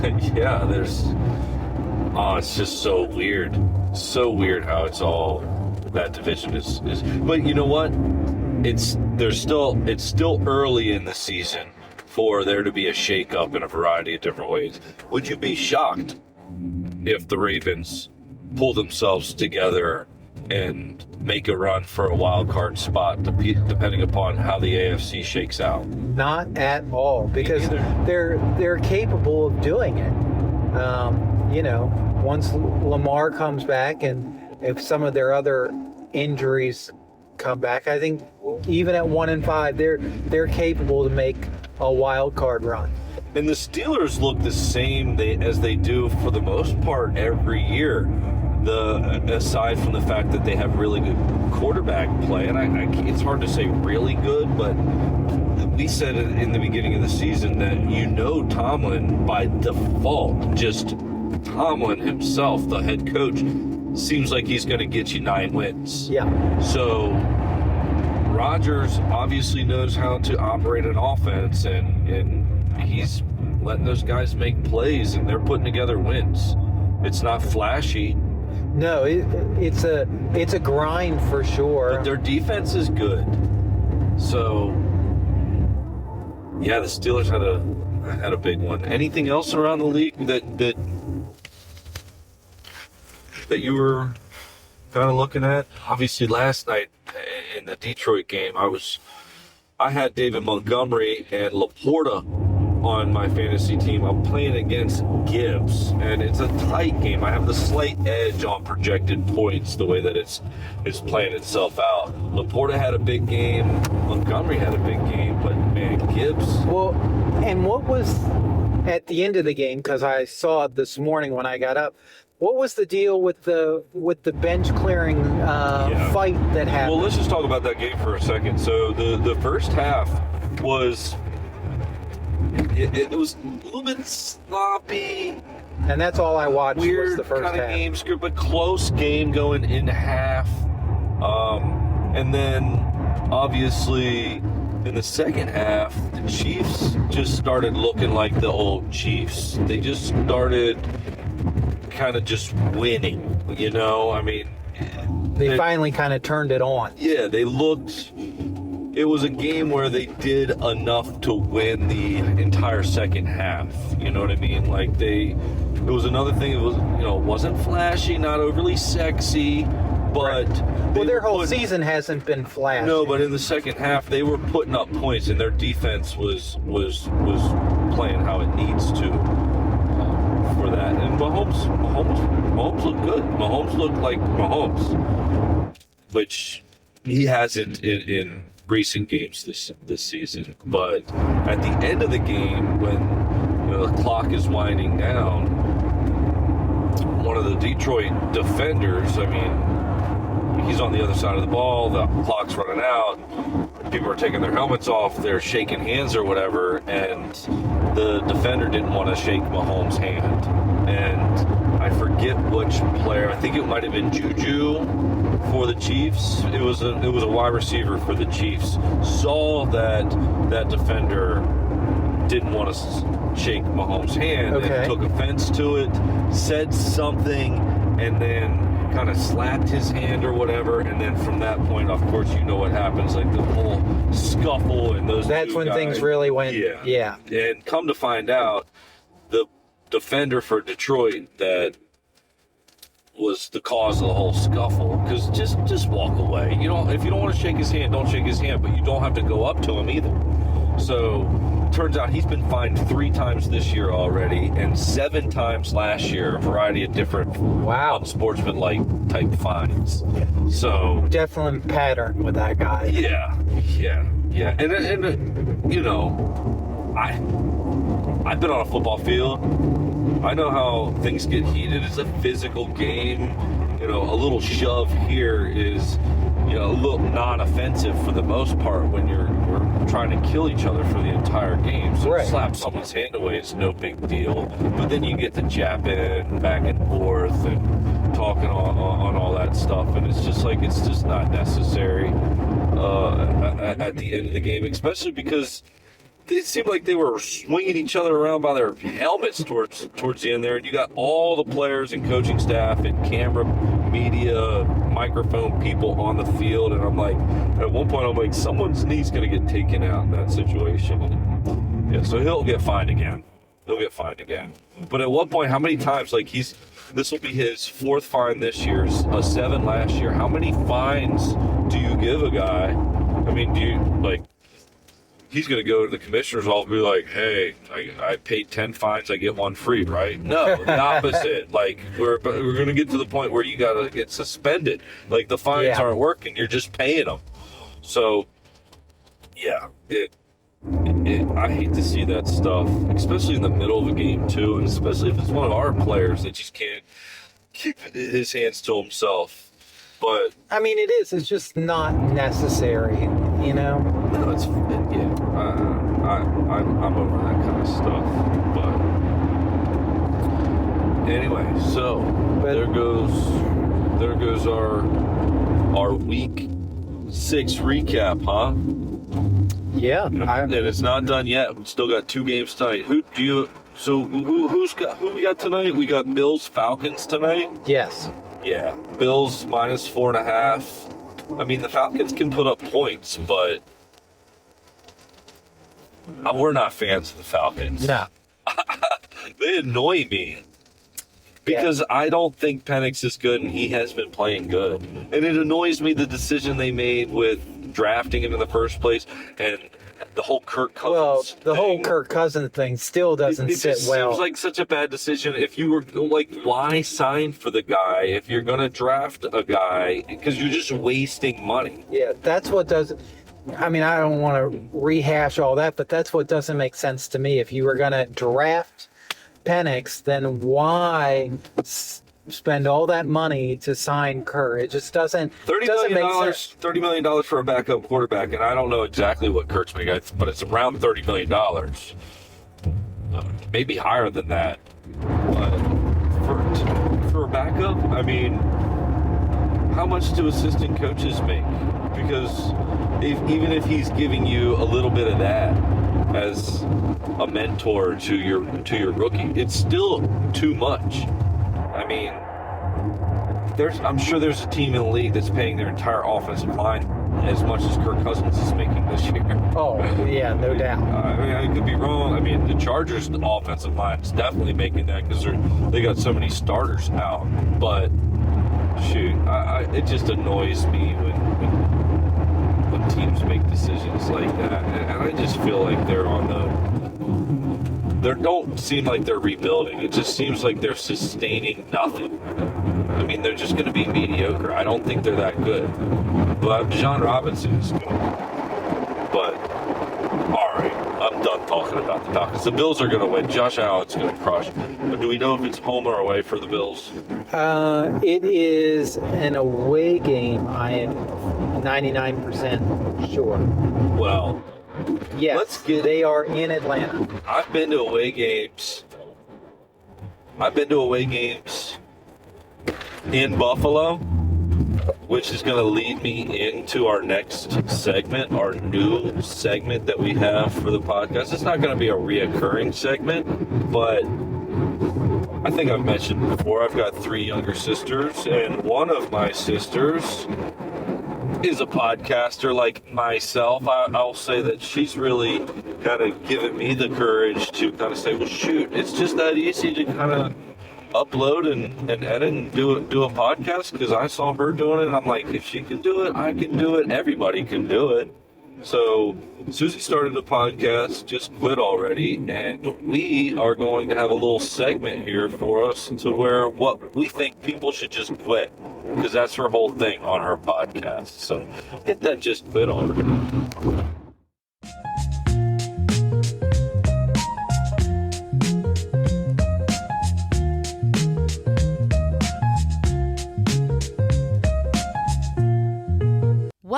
it's just so weird. So weird how it's all, that division is. But you know what? It's still early in the season for there to be a shakeup in a variety of different ways. Would you be shocked if the Ravens pull themselves together and make a run for a wild card spot, depending upon how the AFC shakes out? Not at all, because they're capable of doing it. Once Lamar comes back, and if some of their other injuries come back, I think even at 1-5, they're capable to make a wild card run. And the Steelers look the same as they do for the most part every year. Aside from the fact that they have really good quarterback play, and it's hard to say really good, but we said in the beginning of the season that Tomlin by default, just Tomlin himself, the head coach, seems like he's going to get you 9 wins. Yeah. So Rodgers obviously knows how to operate an offense, and he's letting those guys make plays, and they're putting together wins. It's not flashy. No, it's a grind for sure. But their defense is good. So yeah, the Steelers had a big one. Anything else around the league that you were kind of looking at? Obviously, last night in the Detroit game, I had David Montgomery and Laporta on my fantasy team. I'm playing against Gibbs, and it's a tight game. I have the slight edge on projected points, the way that it's playing itself out. Laporta had a big game. Montgomery had a big game, but man, Gibbs. Well, and what was at the end of the game? Because I saw it this morning when I got up. What was the deal with the bench clearing fight that happened? Well, let's just talk about that game for a second. So the first half was. It was a little bit sloppy. And that's all I watched. Weird was the first kind of half. Game script, but close game going into half. And then, obviously, in the second half, the Chiefs just started looking like the old Chiefs. They just started kind of just winning, I mean. They finally kind of turned it on. Yeah, they looked. It was a game where they did enough to win the entire second half. You know what I mean? Like it was another thing. It was, wasn't flashy, not overly sexy, but Well, their whole season hasn't been flashy. no. But in the second half, they were putting up points, and their defense was playing how it needs to for that. And Mahomes looked good. Mahomes looked like Mahomes, which he hasn't in recent games this season. But at the end of the game, when the clock is winding down, one of the Detroit defenders, he's on the other side of the ball, the clock's running out, people are taking their helmets off, they're shaking hands or whatever, and the defender didn't want to shake Mahomes' hand. And I forget which player, I think it might have been Juju for the Chiefs. It was a wide receiver for the Chiefs. Saw that defender didn't want to shake Mahomes' hand and took offense to it, said something, and then kind of slapped his hand or whatever. And then from that point, of course, you know what happens, like the whole scuffle and those. That's when things really went. Yeah. And come to find out, the defender for Detroit that was the cause of the whole scuffle. Because just walk away. If you don't want to shake his hand, don't shake his hand. But you don't have to go up to him either. So turns out he's been fined 3 times this year already, and 7 times last year. A variety of different unsportsmanlike type fines. So Definitely pattern with that guy. Yeah. And I've been on a football field. I know how things get heated. It's a physical game. A little shove here is a little non-offensive for the most part when we're trying to kill each other for the entire game. So Right. slap someone's hand away is no big deal. But then you get to japping back and forth and talking on all that stuff, and it's just like it's just not necessary at the end of the game, especially because it seemed like they were swinging each other around by their helmets towards the end there, and you got all the players and coaching staff and camera, media, microphone people on the field, and I'm like, at one point, I'm like, someone's knee's going to get taken out in that situation. And, yeah, so he'll get fined again. But at one point, how many times, like this will be his 4th fine this year, a 7 last year. How many fines do you give a guy? I mean, do you, like, he's going to go to the commissioner's office and be like, hey, I paid 10 fines, I get 1 free, right? No, the opposite. Like, we're going to get to the point where you got to get suspended. Like, the fines aren't working, you're just paying them. So, yeah, I hate to see that stuff, especially in the middle of a game, too, and especially if it's one of our players that just can't keep his hands to himself. But I mean, it's just not necessary, you know? no, it's yeah. I'm over that kind of stuff. But anyway, so there goes our week 6 recap, huh? Yeah. And it's not done yet. We still got 2 games tonight. Who we got tonight? We got Bills Falcons tonight. Yes. Yeah, Bills minus 4.5. I mean, the Falcons can put up points, but we're not fans of the Falcons. No. They annoy me because I don't think Penix is good, and he has been playing good. And it annoys me the decision they made with drafting him in the first place, and the whole Kirk Cousins whole Kirk Cousins thing still doesn't it sit just well. seems like such a bad decision. If you were like, why sign for the guy if you're going to draft a guy? Because you're just wasting money. Yeah, that's what does. I mean, I don't want to rehash all that, but that's what doesn't make sense to me. If you were going to draft Penix, then why spend all that money to sign Kerr? It just doesn't. $30 million for a backup quarterback, and I don't know exactly what Kurt's making, but it's around $30 million. Maybe higher than that. But for a backup, I mean, how much do assistant coaches make? Because even if he's giving you a little bit of that as a mentor to your rookie, it's still too much. I mean, I'm sure there's a team in the league that's paying their entire offensive line as much as Kirk Cousins is making this year. Oh, yeah, no doubt. I mean, I could be wrong. I mean, the Chargers' offensive line is definitely making that because they got so many starters out. But shoot, it just annoys me when teams make decisions like that, and I just feel like they don't seem like they're rebuilding. It just seems like they're sustaining nothing. I mean, they're just going to be mediocre. I don't think they're that good. But John Robinson is good. But all right, I'm done talking about the Falcons. The Bills are going to win. Josh Allen's going to crush. But do we know if it's home or away for the Bills? It is an away game. I am 99% sure. Well, Yes, they are in Atlanta. I've been to away games in Buffalo, which is going to lead me into our next segment, our new segment that we have for the podcast. It's not going to be a reoccurring segment, but I think I've mentioned before, I've got 3 younger sisters, and one of my sisters is a podcaster like myself. I'll say that she's really kind of given me the courage to kind of say, well, shoot, it's just that easy to kind of upload and edit and do a podcast, because I saw her doing it, and I'm like, if she can do it, I can do it. Everybody can do it. So Susie started a podcast, just quit already, and we are going to have a little segment here for us to where what we think people should just quit, because that's her whole thing on her podcast. So hit that just quit already.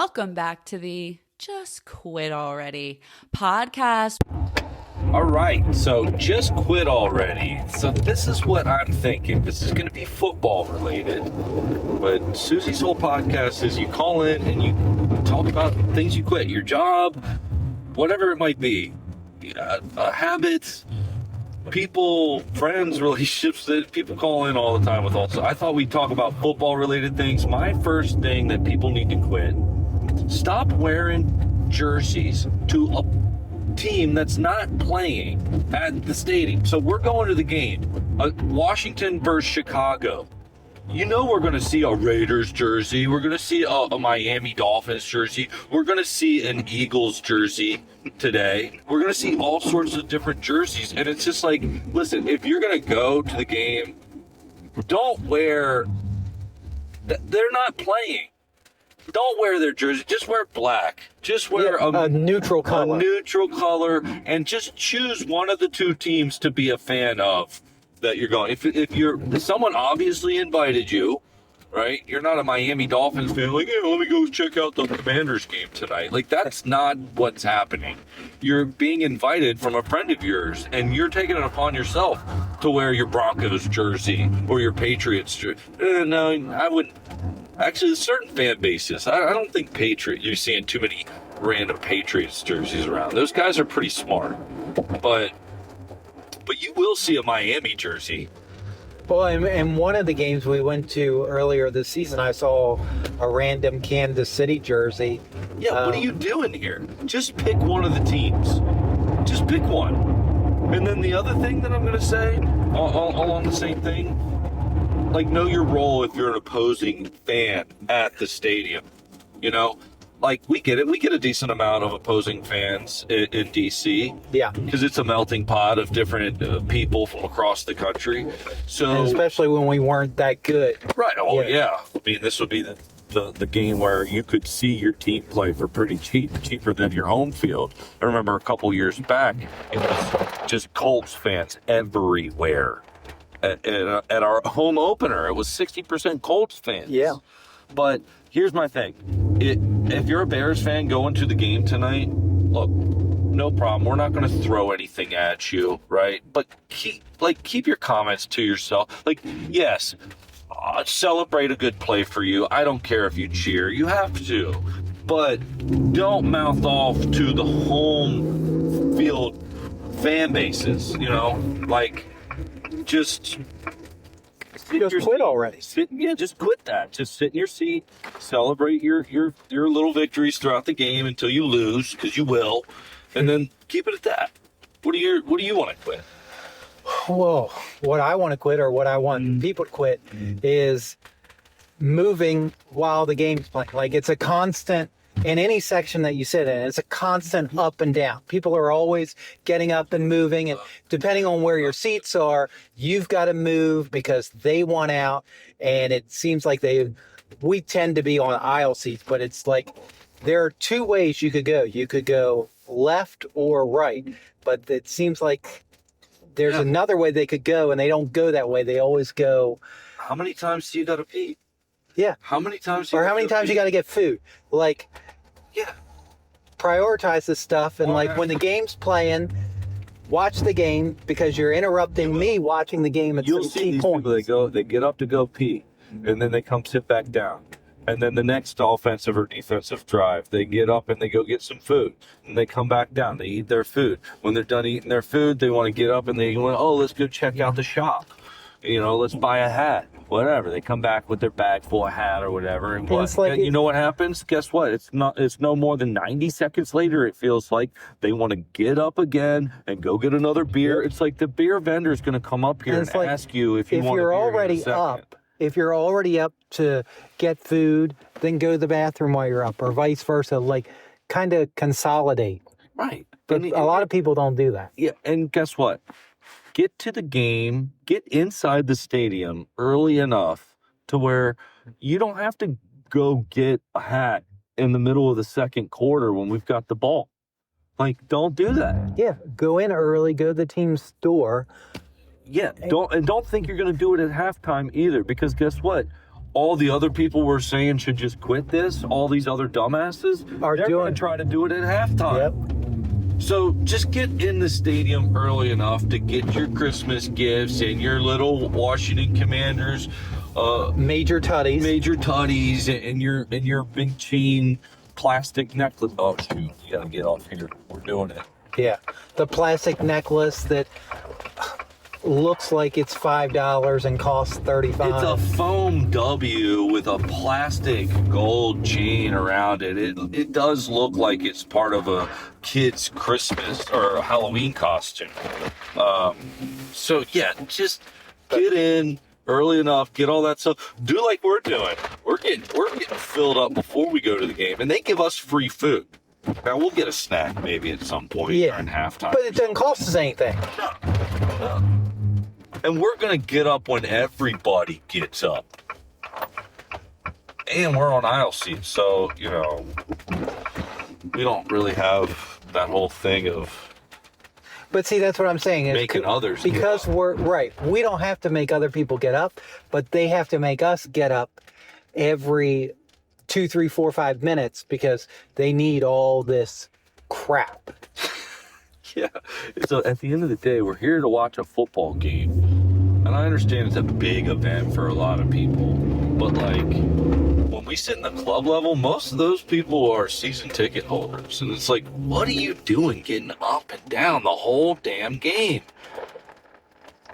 Welcome back to the Just Quit Already podcast. All right, so just quit already. So this is what I'm thinking. This is going to be football related. But Susie's whole podcast is you call in and you talk about things you quit. Your job, whatever it might be. Habits, people, friends, relationships that people call in all the time with also. I thought we'd talk about football related things. My first thing that people need to quit, stop wearing jerseys to a team that's not playing at the stadium. So we're going to the game, Washington versus Chicago. You know we're going to see a Raiders jersey. We're going to see a Miami Dolphins jersey. We're going to see an Eagles jersey today. We're going to see all sorts of different jerseys. And it's just like, listen, if you're going to go to the game, don't wear... They're not playing. Don't wear their jersey. Just wear black. Just wear a neutral color. A neutral color, and just choose one of the two teams to be a fan of that you're going. If someone obviously invited you, right? You're not a Miami Dolphins fan. Like, yeah, let me go check out the Commanders game tonight. Like, that's not what's happening. You're being invited from a friend of yours, and you're taking it upon yourself to wear your Broncos jersey or your Patriots jersey. No, I wouldn't. Actually, certain fan bases, I don't think you're seeing too many random Patriots jerseys around. Those guys are pretty smart. But you will see a Miami jersey. Well, in one of the games we went to earlier this season, I saw a random Kansas City jersey. Yeah, what are you doing here? Just pick one of the teams. Just pick one. And then the other thing that I'm going to say, all on the same thing, like, know your role if you're an opposing fan at the stadium. You know, like, we get it. We get a decent amount of opposing fans in D.C. Yeah. Because it's a melting pot of different people from across the country. So, and especially when we weren't that good. Right. Oh, yeah. I mean, this would be the game where you could see your team play for pretty cheaper than your home field. I remember a couple years back, it was just Colts fans everywhere. At our home opener, it was 60% Colts fans. Yeah. But here's my thing. If you're a Bears fan going to the game tonight, look, no problem. We're not going to throw anything at you, right? But keep your comments to yourself. Like, yes, celebrate a good play for you. I don't care if you cheer. You have to. But don't mouth off to the home field fan bases, you know? Like, just quit already. Just quit that. Just sit in your seat, celebrate your little victories throughout the game until you lose, because you will, and then keep it at that. What do you want to quit? Well, what I want to quit, or what I want people to quit, is moving while the game's playing. Like, it's a constant. In any section that you sit in, it's a constant up and down. People are always getting up and moving, and depending on where your seats are, you've got to move because they want out. And it seems like we tend to be on aisle seats, but it's like there are two ways you could go. You could go left or right, but it seems like there's another way they could go, and they don't go that way. They always go. How many times do you got to pee? Yeah. How many times? Or how many times you got to get food? Like, yeah. Prioritize this stuff, and like when the game's playing, watch the game, because you're interrupting me watching the game at You'll some see key these points. people, they get up to go pee, and then they come sit back down. And then the next offensive or defensive drive, they get up and they go get some food. And they come back down. They eat their food. When they're done eating their food, they want to get up and they want, let's go check out the shop. You know, let's buy a hat. Whatever. They come back with their bag full of hat or whatever. And what? You know what happens? Guess what? It's no more than 90 seconds later, it feels like they want to get up again and go get another beer. It's like the beer vendor is going to come up here and ask you if you want a beer. If you're already up to get food, then go to the bathroom while you're up, or vice versa. Like, kind of consolidate. Right. But a lot of people don't do that. Yeah, and guess what? Get to the game, get inside the stadium early enough to where you don't have to go get a hat in the middle of the second quarter when we've got the ball. Like, don't do that. Yeah, go in early, go to the team's store. Yeah, don't think you're going to do it at halftime either, because guess what? all the other people we're saying should just quit this, all these other dumbasses, they're going to try to do it at halftime. Yep. So just get in the stadium early enough to get your Christmas gifts and your little Washington Commanders major tutties and your big chain plastic necklace. Oh shoot, you gotta get off here. We're doing it. Yeah, the plastic necklace that looks like it's $5 and costs $35. It's a foam W with a plastic gold chain around it. It does look like it's part of a kid's Christmas or a Halloween costume. So yeah, just get in early enough, get all that stuff. Do like we're doing. We're getting filled up before we go to the game, and they give us free food. Now we'll get a snack maybe at some point during halftime. But it doesn't cost us anything. No. And we're gonna get up when everybody gets up. And we're on aisle seats, so we don't really have that whole thing of But see, that's what I'm saying. Is making others because we're right. We don't have to make other people get up, but they have to make us get up every 2, 3, 4, 5 minutes because they need all this crap. Yeah. So at the end of the day, we're here to watch a football game. And I understand it's a big event for a lot of people. But like when we sit in the club level, most of those people are season ticket holders. And it's like, what are you doing getting up and down the whole damn game?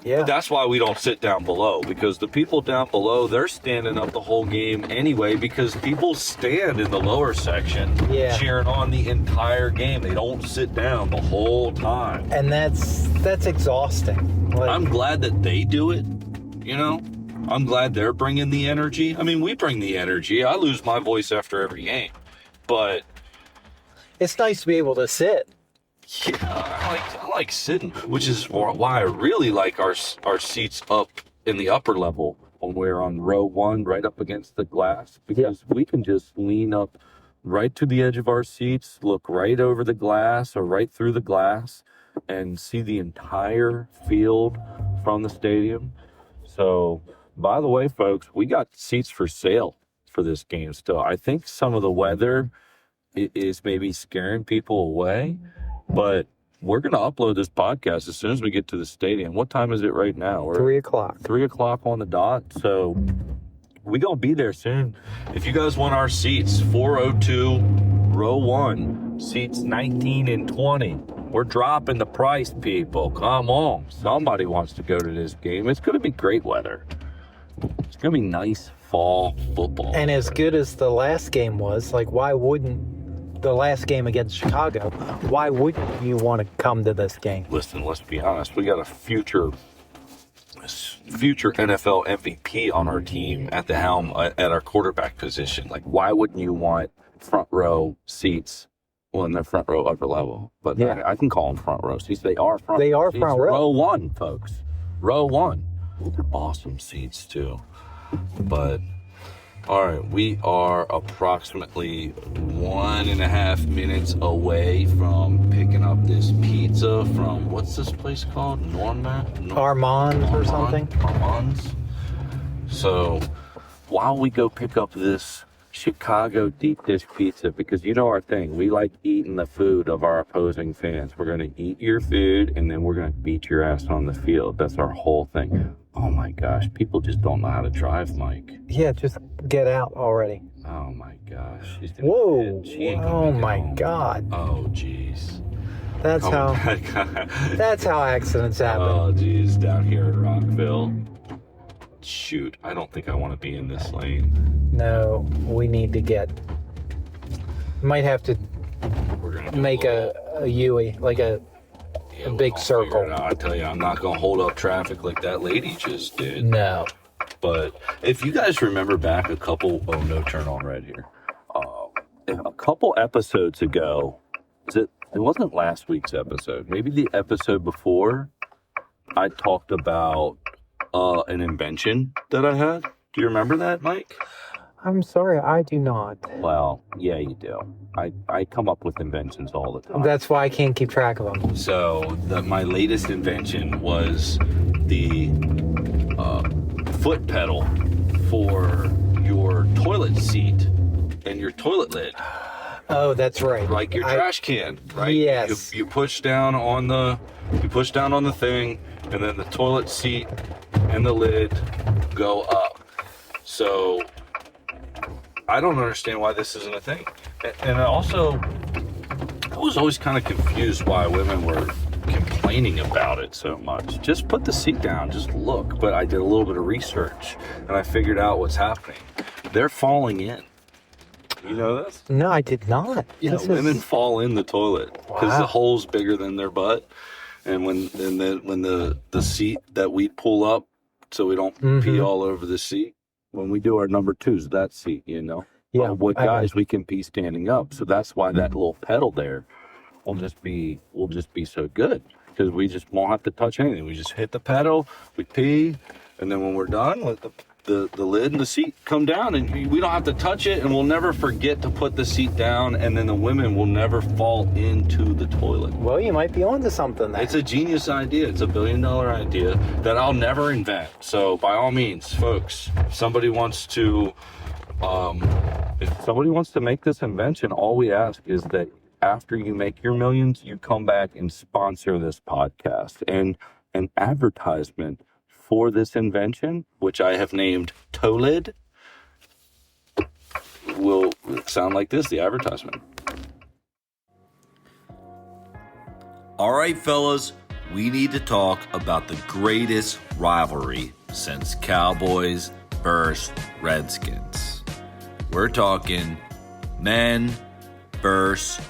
Yeah. That's why we don't sit down below, because the people down below, they're standing up the whole game anyway, because people stand in the lower section cheering on the entire game. They don't sit down the whole time. And that's exhausting. Like, I'm glad that they do it, I'm glad they're bringing the energy. I mean, we bring the energy. I lose my voice after every game, but it's nice to be able to sit. yeah, I like sitting, which is why I really like our seats up in the upper level when we're on row 1 right up against the glass, because we can just lean up right to the edge of our seats, look right over the glass or right through the glass and see the entire field from the stadium. So, by the way, folks, we got seats for sale for this game still. I think some of the weather is maybe scaring people away. But we're going to upload this podcast as soon as we get to the stadium. What time is it right now? We're 3 o'clock. 3 o'clock on the dot. So we're going to be there soon. If you guys want our seats, 402 row 1, seats 19 and 20. We're dropping the price, people. Come on. Somebody wants to go to this game. It's going to be great weather. It's going to be nice fall football. And as good as the last game was, like, why wouldn't the last game against Chicago, why wouldn't you want to come to this game? Listen, let's be honest. We got a future NFL MVP on our team at the helm at our quarterback position. Like, why wouldn't you want front row seats? Well, in the front row upper level, but yeah. I can call them front row seats. They are front row seats. Row 1, folks. Row 1. They're awesome seats too. But all right, we are approximately 1.5 minutes away from picking up this pizza from, what's this place called? Armand's or something? Armand's. So while we go pick up this Chicago deep dish pizza, because you know our thing, we like eating the food of our opposing fans. We're going to eat your food and then we're going to beat your ass on the field. That's our whole thing. Oh my gosh, people just don't know how to drive, Mike. Yeah, just get out already. Oh my gosh. Whoa. Oh my God. Oh jeez. That's how accidents happen. Oh geez, down here in Rockville. Shoot, I don't think I want to be in this lane. No, we need to might have to make a U-ey, like a big circle. I tell you, I'm not going to hold up traffic like that lady just did. No. But if you guys remember back a couple, no turn on red here. A couple episodes ago, it wasn't last week's episode, maybe the episode before, I talked about an invention that I had. Do you remember that, Mike? I'm sorry, I do not. Well, yeah, you do. I come up with inventions all the time. That's why I can't keep track of them. So my latest invention was the foot pedal for your toilet seat and your toilet lid. Oh, that's right. Like your trash can, right? Yes. You push down on the thing, and then the toilet seat and the lid go up. So I don't understand why this isn't a thing. And I was always kind of confused why women were complaining about it so much. Just put the seat down, just look. But I did a little bit of research, and I figured out what's happening. They're falling in. You know this? No, I did not. Yeah, women fall in the toilet because the hole's bigger than their butt, and when the seat that we pull up so we don't pee all over the seat. When we do our number twos, that seat, you know. Yeah. With guys, we can pee standing up, so that's why that little pedal there will just be so good because we just won't have to touch anything. We just hit the pedal, we pee, and then when we're done, let the lid and the seat come down, and we don't have to touch it, and we'll never forget to put the seat down, and then the women will never fall into the toilet. Well, you might be onto something there. It's a genius idea. It's $1 billion idea that I'll never invent. So by all means, folks, if somebody wants to make this invention, all we ask is that after you make your millions, you come back and sponsor this podcast. And an advertisement for this invention, which I have named Tolid, will sound like this, the advertisement. All right, fellas, we need to talk about the greatest rivalry since Cowboys versus Redskins. We're talking men versus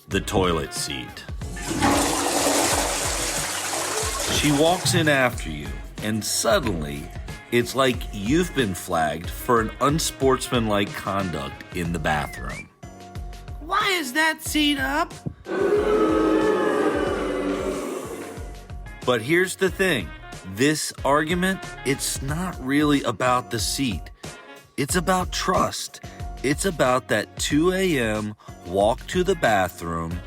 the toilet seat. She walks in after you, and suddenly, it's like you've been flagged for an unsportsmanlike conduct in the bathroom. Why is that seat up? But here's the thing. This argument, it's not really about the seat. It's about trust. It's about that 2 a.m. walk to the bathroom,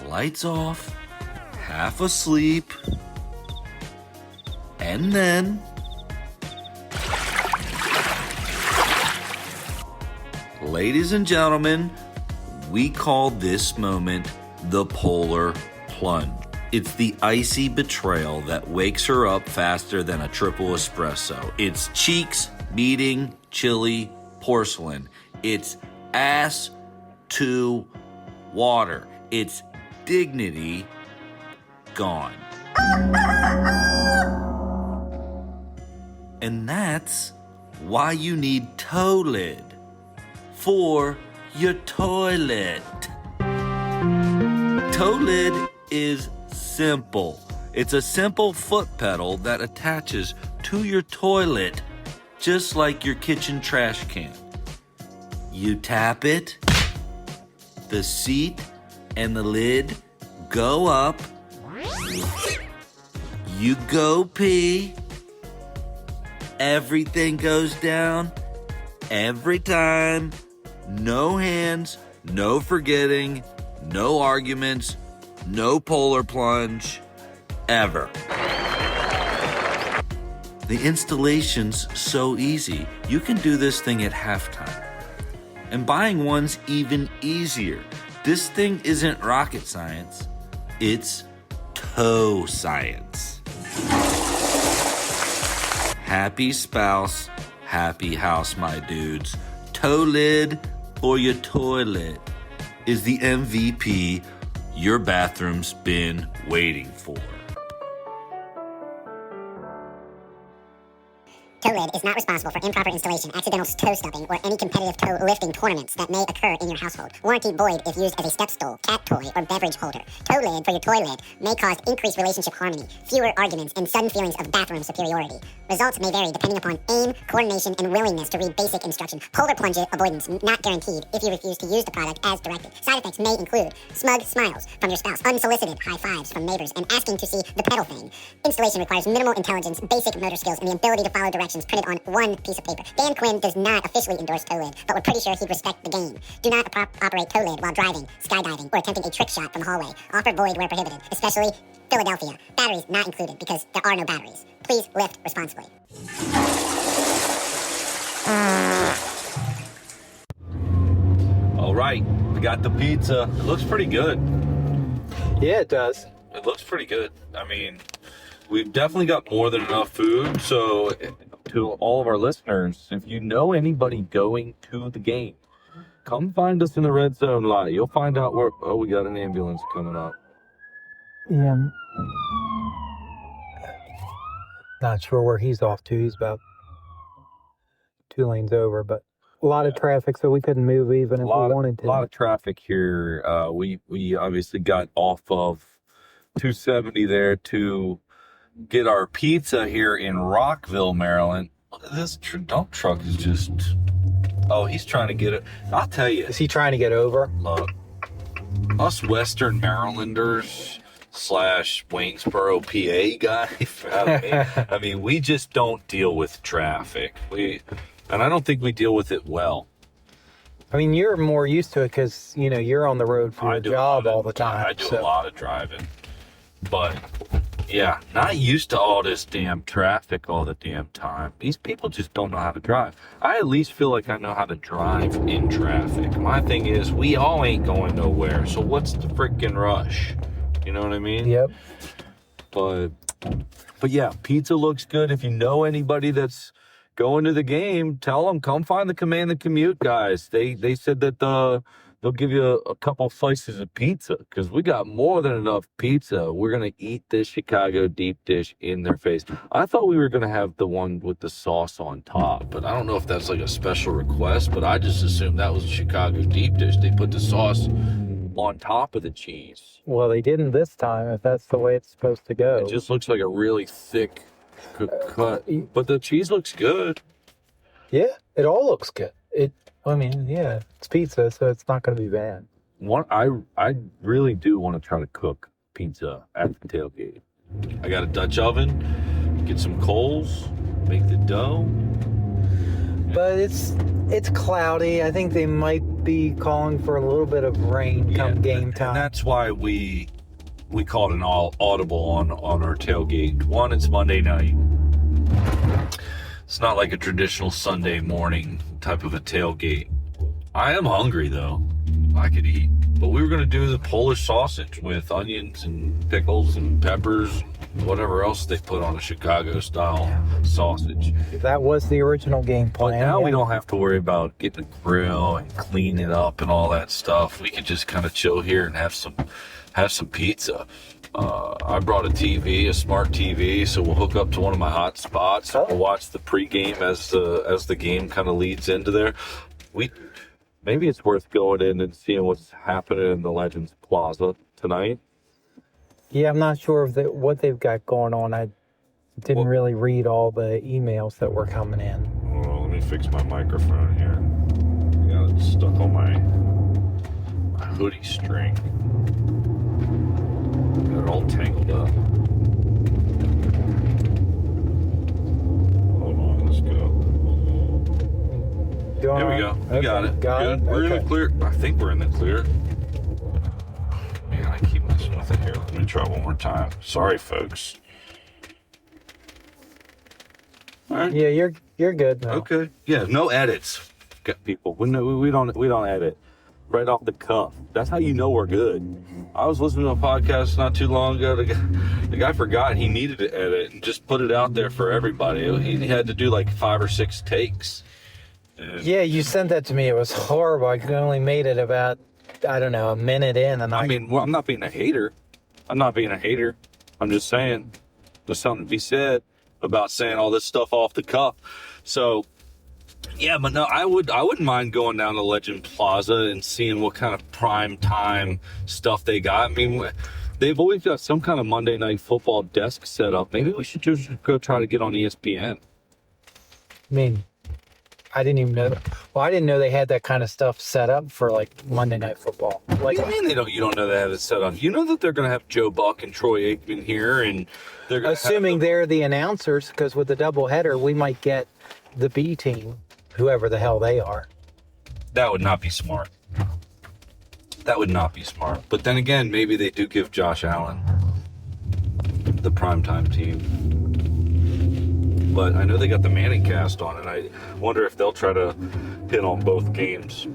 lights off, half asleep, and then ladies and gentlemen, we call this moment the polar plunge. It's the icy betrayal that wakes her up faster than a triple espresso. It's cheeks meeting chili porcelain. It's ass to water. It's dignity gone. And that's why you need toe lid for your toilet. Toe lid is simple. It's a simple foot pedal that attaches to your toilet just like your kitchen trash can. You tap it, the seat and the lid go up, you go pee, everything goes down every time, no hands, no forgetting, no arguments, no polar plunge, ever. The installation's so easy, you can do this thing at halftime. And buying one's even easier. This thing isn't rocket science, it's toe science. Happy spouse, happy house, my dudes. Toe lid for your toilet is the MVP your bathroom's been waiting for. Toe lid is not responsible for improper installation, accidental toe stubbing, or any competitive toe lifting tournaments that may occur in your household. Warranty void if used as a step stool, cat toy, or beverage holder. Toe lid for your toilet may cause increased relationship harmony, fewer arguments, and sudden feelings of bathroom superiority. Results may vary depending upon aim, coordination, and willingness to read basic instruction. Polar plunge avoidance not guaranteed if you refuse to use the product as directed. Side effects may include smug smiles from your spouse, unsolicited high fives from neighbors, and asking to see the pedal thing. Installation requires minimal intelligence, basic motor skills, and the ability to follow directions printed on one piece of paper. Dan Quinn does not officially endorse toe lid, but we're pretty sure he'd respect the game. Do not operate toe lid while driving, skydiving, or attempting a trick shot from the hallway. Offer void where prohibited, especially Philadelphia. Batteries not included because there are no batteries. Please lift responsibly. right, we got the pizza. It looks pretty good. Yeah, it does. It looks pretty good. I mean, we've definitely got more than enough food. So, to all of our listeners, if you know anybody going to the game, come find us in the red zone lot. You'll find out where. Oh, we got an ambulance coming up. Yeah. Not sure where he's off to. He's about 2 lanes over, but a lot of traffic, so we couldn't move even if we wanted to. A lot of traffic here. We obviously got off of 270 there to get our pizza here in Rockville, Maryland. Look at this dump truck is just... Oh, he's trying to get it. I'll tell you. Is he trying to get over? Look, us Western Marylanders / Waynesboro, PA guys, I mean, we just don't deal with traffic. And I don't think we deal with it well. I mean, you're more used to it because, you're on the road for your job all the time. I do a lot of driving. But, yeah, not used to all this damn traffic all the damn time. These people just don't know how to drive. I at least feel like I know how to drive in traffic. My thing is, we all ain't going nowhere, so what's the freaking rush? You know what I mean? Yep. But yeah, pizza looks good. If you know anybody that's going to the game, tell them, come find the Command and Commute guys. They said that they'll give you a couple slices of pizza because we got more than enough pizza. We're going to eat this Chicago deep dish in their face. I thought we were going to have the one with the sauce on top, but I don't know if that's like a special request, but I just assumed that was a Chicago deep dish. They put the sauce on top of the cheese. Well, they didn't this time, if that's the way it's supposed to go. It just looks like a really thick cut, but the cheese looks good. Yeah, it all looks good. It's pizza, so it's not going to be bad. I really do want to try to cook pizza at the tailgate. I got a Dutch oven, get some coals, make the dough. But it's cloudy. I think they might be calling for a little bit of rain come game time. And that's why we called an audible on our tailgate. One, it's Monday night. It's not like a traditional Sunday morning type of a tailgate. I am hungry though. I could eat. But we were going to do the Polish sausage with onions and pickles and peppers, whatever else they put on a Chicago style sausage. That was the original game plan. But now we don't have to worry about getting a grill and clean it up and all that stuff. We can just kind of chill here and have some pizza. I brought a smart TV, so we'll hook up to one of my hot spots. Oh. We'll watch the pregame as the game kind of leads into there. Maybe it's worth going in and seeing what's happening in the Legends Plaza tonight. Yeah, I'm not sure of what they've got going on. I didn't really read all the emails that were coming in. Well, let me fix my microphone here. I got it stuck on my hoodie string. Got it all tangled up. Hold on, let's go. There we go. We got it. Good. We're in the clear. I think we're in the clear. Man, I keep messing with it here. Let me try one more time. Sorry, folks. All right. Yeah, you're good now. Okay. Yeah, no edits. Got people. We don't edit. Right off the cuff. That's how you know we're good. I was listening to a podcast not too long ago. The guy forgot he needed to edit and just put it out there for everybody. He had to do like 5 or 6 takes. Yeah, you sent that to me. It was horrible. I only made it about, I don't know, a minute in. And I'm not being a hater. I'm just saying there's something to be said about saying all this stuff off the cuff. So, yeah, but no, I wouldn't mind going down to Legend Plaza and seeing what kind of prime time stuff they got. I mean, they've always got some kind of Monday Night Football desk set up. Maybe we should just go try to get on ESPN. I mean, I didn't even know. Well, I didn't know they had that kind of stuff set up for like Monday Night Football. Like, what do you mean you don't know they have it set up? You know that they're going to have Joe Buck and Troy Aikman here, and they're going assuming they're the announcers, because with the doubleheader, we might get the B team, whoever the hell they are. That would not be smart. But then again, maybe they do give Josh Allen the primetime team. But I know they got the Manning cast on, and I wonder if they'll try to hit on both games.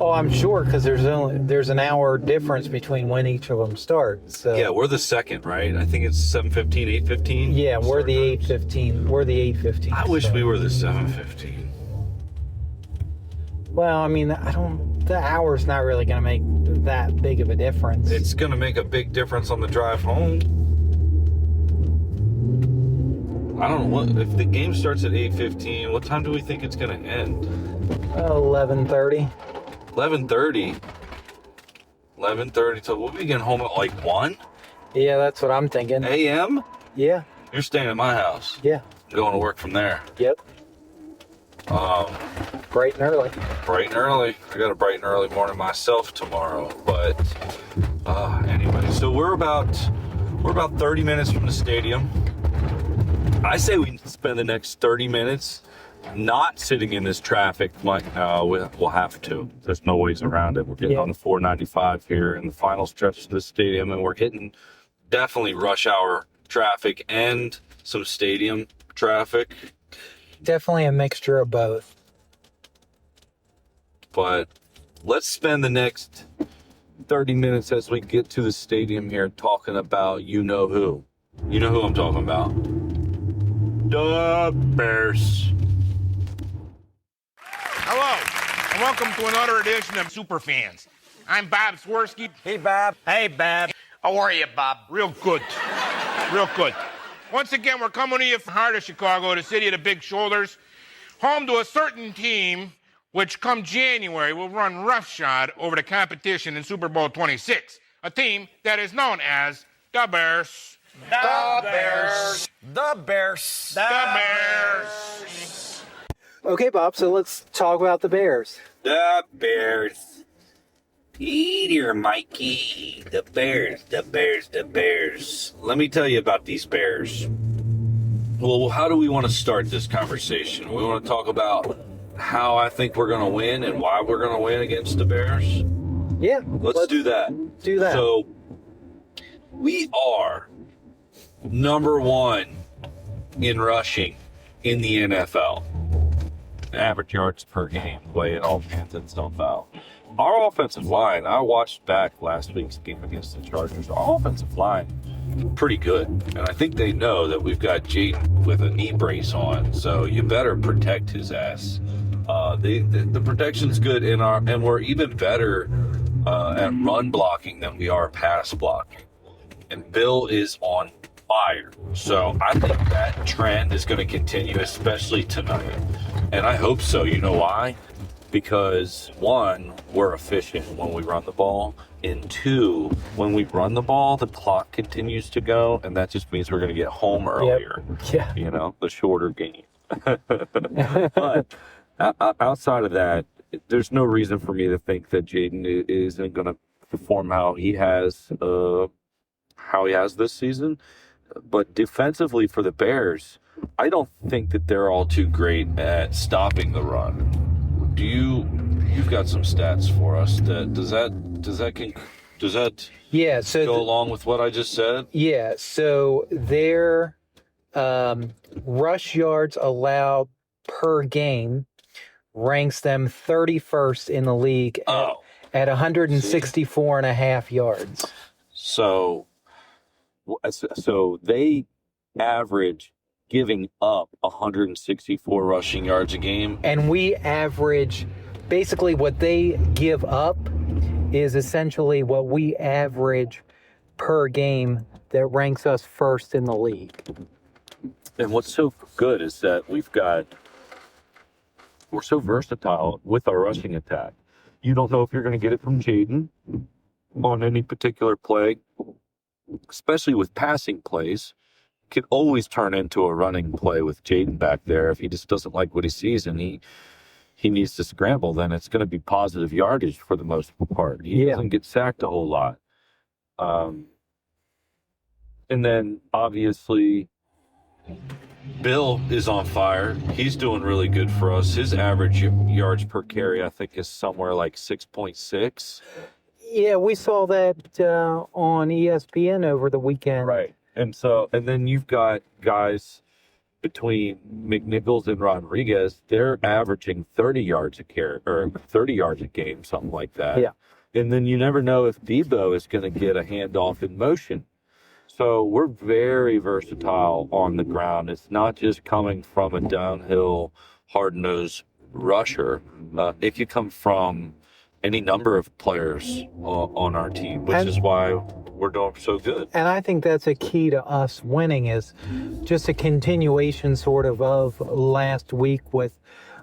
Oh, I'm sure because there's an hour difference between when each of them starts. So. Yeah, we're the second, right? I think it's 7:15, 8:15. Yeah, we're the 8:15. We're the 8:15. I wish we were the 7:15. Well, I mean, the hour's not really going to make that big of a difference. It's going to make a big difference on the drive home. I don't know what if the game starts at 8:15. What time do we think it's going to end? 11:30. 11:30. 11:30 till we'll be getting home at like 1 Yeah, that's what I'm thinking. a.m. Yeah. You're staying at my house. Yeah. Going to work from there. Yep. Bright and early. Bright and early. I got a bright and early morning myself tomorrow. But anyway, so we're about 30 minutes from the stadium. I say we spend the next 30 minutes not sitting in this traffic. Like we'll have to. There's no ways around it. We're getting on the 495 here in the final stretch of the stadium, and we're hitting definitely rush hour traffic and some stadium traffic. Definitely a mixture of both. But let's spend the next 30 minutes as we get to the stadium here talking about you know who. You know who I'm talking about. The Bears. Hello, and welcome to another edition of Superfans. I'm Bob Swirsky. Hey, Bob. Hey, Bob. How are you, Bob? Real good. Real good. Once again, we're coming to you from the heart of Chicago, the city of the big shoulders, home to a certain team which come January will run roughshod over the competition in Super Bowl 26, a team that is known as the Bears. The Bears. The Bears. The Bears. Okay, Bob, so let's talk about the Bears. The Bears. Here, Mikey. The Bears, the Bears, the Bears. Let me tell you about these Bears. Well, how do we want to start this conversation? We want to talk about how I think we're going to win and why we're going to win against the Bears? Yeah. Let's do that. Do that. So, we are number one in rushing in the NFL. Average yards per game, the way it all pans itself out. Our offensive line, I watched back last week's game against the Chargers. Our offensive line, pretty good. And I think they know that we've got Jaden with a knee brace on, so you better protect his ass. The protection's good and we're even better at run blocking than we are pass blocking. And Bill is on fire. So I think that trend is going to continue, especially tonight. And I hope so. You know why? Because one, we're efficient when we run the ball. And two, when we run the ball, the clock continues to go. And that just means we're going to get home earlier. Yep. Yeah. You know, the shorter game. But outside of that, there's no reason for me to think that Jaden isn't going to perform how he has this season. But defensively for the Bears, I don't think that they're all too great at stopping the run. You've got some stats for us. Does that Yeah, so go along with what I just said? Yeah, so their rush yards allowed per game ranks them 31st in the league at 164 and a half yards. So they average giving up 164 rushing yards a game. And we average, basically what they give up is essentially what we average per game that ranks us first in the league. And what's so good is that we're so versatile with our rushing attack. You don't know if you're going to get it from Jaden on any particular play, especially with passing plays. Could always turn into a running play with Jaden back there. If he just doesn't like what he sees and he needs to scramble, then it's going to be positive yardage for the most part. He doesn't get sacked a whole lot. And then obviously Bill is on fire. He's doing really good for us. His average yards per carry, I think, is somewhere like 6.6. Yeah, we saw that on ESPN over the weekend. Right. And then you've got guys between McNichols and Rodriguez, they're averaging 30 yards a carry or 30 yards a game, something like that. Yeah. And then you never know if Debo is going to get a handoff in motion. So we're very versatile on the ground. It's not just coming from a downhill, hard-nosed rusher. It could come from any number of players on our team, which is why we're doing so good. And I think that's a key to us winning, is just a continuation sort of last week with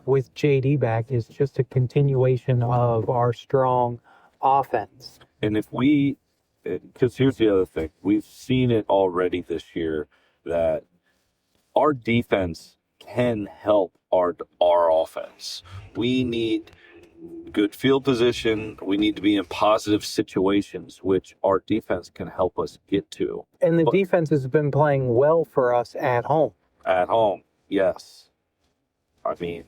JD back, is just a continuation of our strong offense. And if because here's the other thing, we've seen it already this year that our defense can help our offense. We need good field position. We need to be in positive situations, which our defense can help us get to. And the defense has been playing well for us at home. At home, yes. I mean,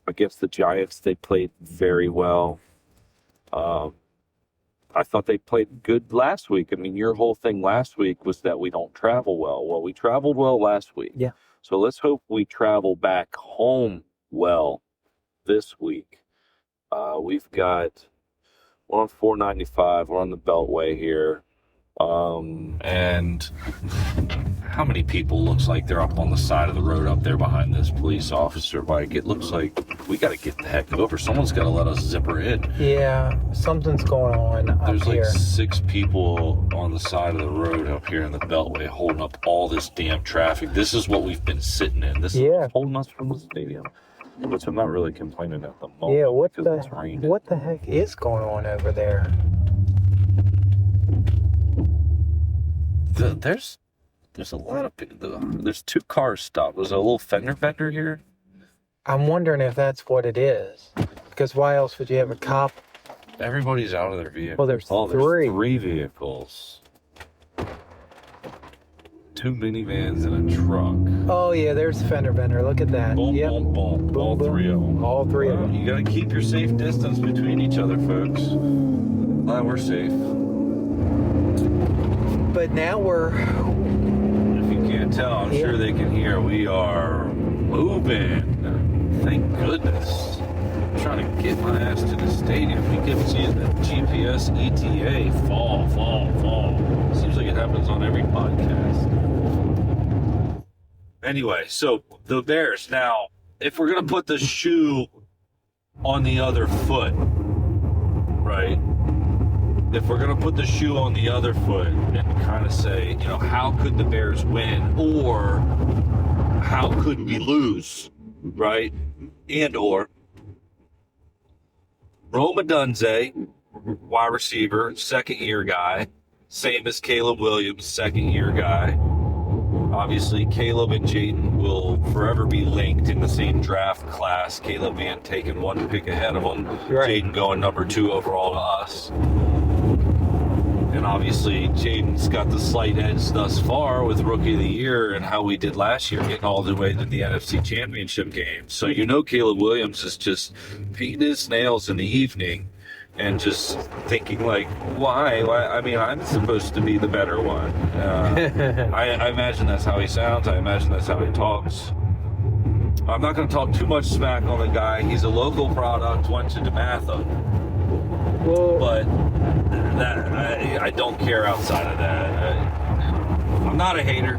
against the Giants, they played very well. I thought they played good last week. I mean, your whole thing last week was that we don't travel well. Well, we traveled well last week. Yeah. So let's hope we travel back home well this week. We've got, we're on 495. We're on the Beltway here. And how many people looks like they're up on the side of the road up there behind this police officer bike? It looks like we got to get the heck over. Someone's got to let us zip her in. Yeah, something's going on up There's here. like 6 people on the side of the road up here in the Beltway holding up all this damn traffic. This is what we've been sitting in. This is what's holding us from the stadium. Which I'm not really complaining at the moment. Yeah, what the heck is going on over there? There's a lot of people. There's 2 cars stopped. Was there a little fender bender here? I'm wondering if that's what it is. Because why else would you have a cop? Everybody's out of their vehicle. Well, there's 3. There's 3 vehicles. 2 minivans and a truck. Oh, yeah, there's the fender bender. Look at that. Boom, Yep. boom, boom. All 3 of them. All 3 of them. You got to keep your safe distance between each other, folks. Glad we're safe. But now we're... If you can't tell, I'm sure they can hear. We are moving. Thank goodness. I'm trying to get my ass to the stadium. We kept seeing the GPS ETA fall. Seems like it happens on every podcast. Anyway, so the Bears. Now, if we're going to put the shoe on the other foot, right? If we're going to put the shoe on the other foot and kind of say, how could the Bears win, or how could we lose, right? And or Rome Odunze, wide receiver, second-year guy, same as Caleb Williams, second-year guy. Obviously, Caleb and Jaden will forever be linked in the same draft class. Caleb being taken 1 pick ahead of him, right. Jaden going number 2 overall to us. And obviously, Jaden's got the slight edge thus far with Rookie of the Year and how we did last year, getting all the way to the NFC Championship game. So Caleb Williams is just painting his nails in the evening and just thinking, like, why? I mean, I'm supposed to be the better one. I imagine that's how he sounds. I imagine that's how he talks. I'm not going to talk too much smack on the guy. He's a local product, went to DeMatha. But I don't care outside of that. I'm not a hater.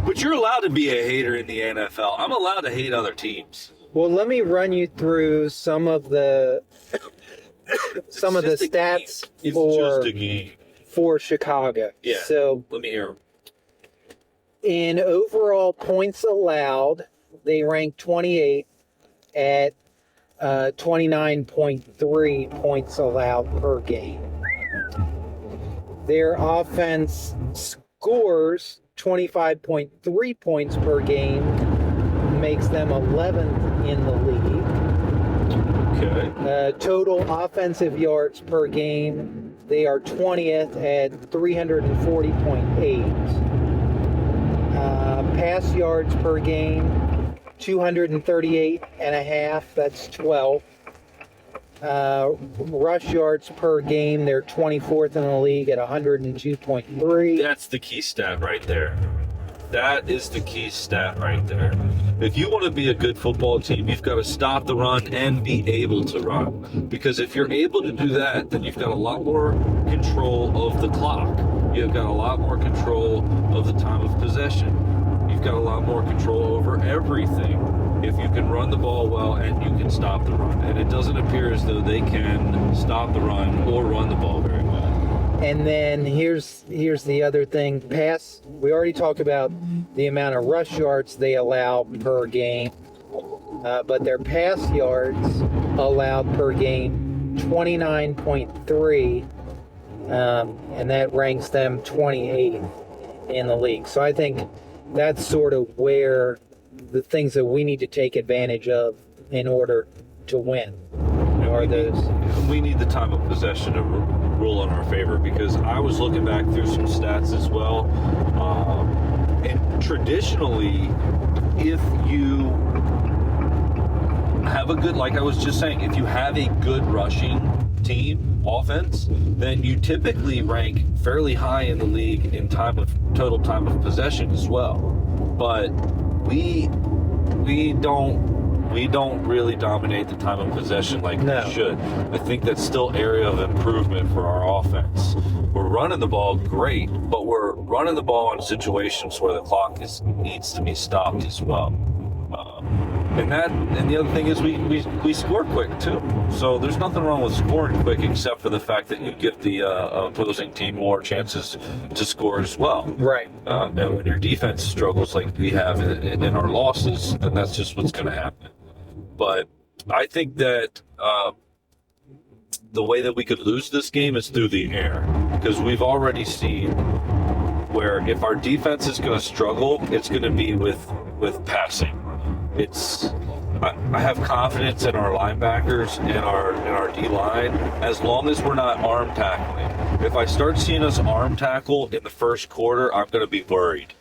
But you're allowed to be a hater in the NFL. I'm allowed to hate other teams. Well, let me run you through some of the stats for Chicago. Yeah. So let me hear them. In overall points allowed, they rank 28 at 29.3 points allowed per game. Their offense scores 25.3 points per game, makes them 11th in the league. Okay. Total offensive yards per game, they are 20th at 340.8. Pass yards per game, 238.5, that's 12. Rush yards per game, they're 24th in the league at 102.3. That's the key stat right there. That is the key stat right there. If you want to be a good football team, you've got to stop the run and be able to run. Because if you're able to do that, then you've got a lot more control of the clock. You've got a lot more control of the time of possession. You've got a lot more control over everything if you can run the ball well and you can stop the run. And it doesn't appear as though they can stop the run or run the ball very well. And then here's the other thing. Pass, we already talked about the amount of rush yards they allow per game. But their pass yards allowed per game, 29.3. And that ranks them 28th in the league. So I think that's sort of where the things that we need to take advantage of in order to win are those. We need the time of possession to rule in our favor, because I was looking back through some stats as well. And traditionally, if you have a good, like I was just saying, if you have a good rushing team offense, then you typically rank fairly high in the league in total time of possession as well. But we don't really dominate the time of possession like we should. I think that's still area of improvement for our offense. We're running the ball great, but we're running the ball in situations where the clock needs to be stopped as well. And the other thing is we score quick too. So there's nothing wrong with scoring quick, except for the fact that you give the opposing team more chances to score as well. Right. And when your defense struggles like we have in our losses, then that's just what's going to happen. But I think that the way that we could lose this game is through the air, because we've already seen where if our defense is going to struggle, it's going to be with passing. I have confidence in our linebackers and our D-line, as long as we're not arm tackling. If I start seeing us arm tackle in the first quarter, I'm going to be worried.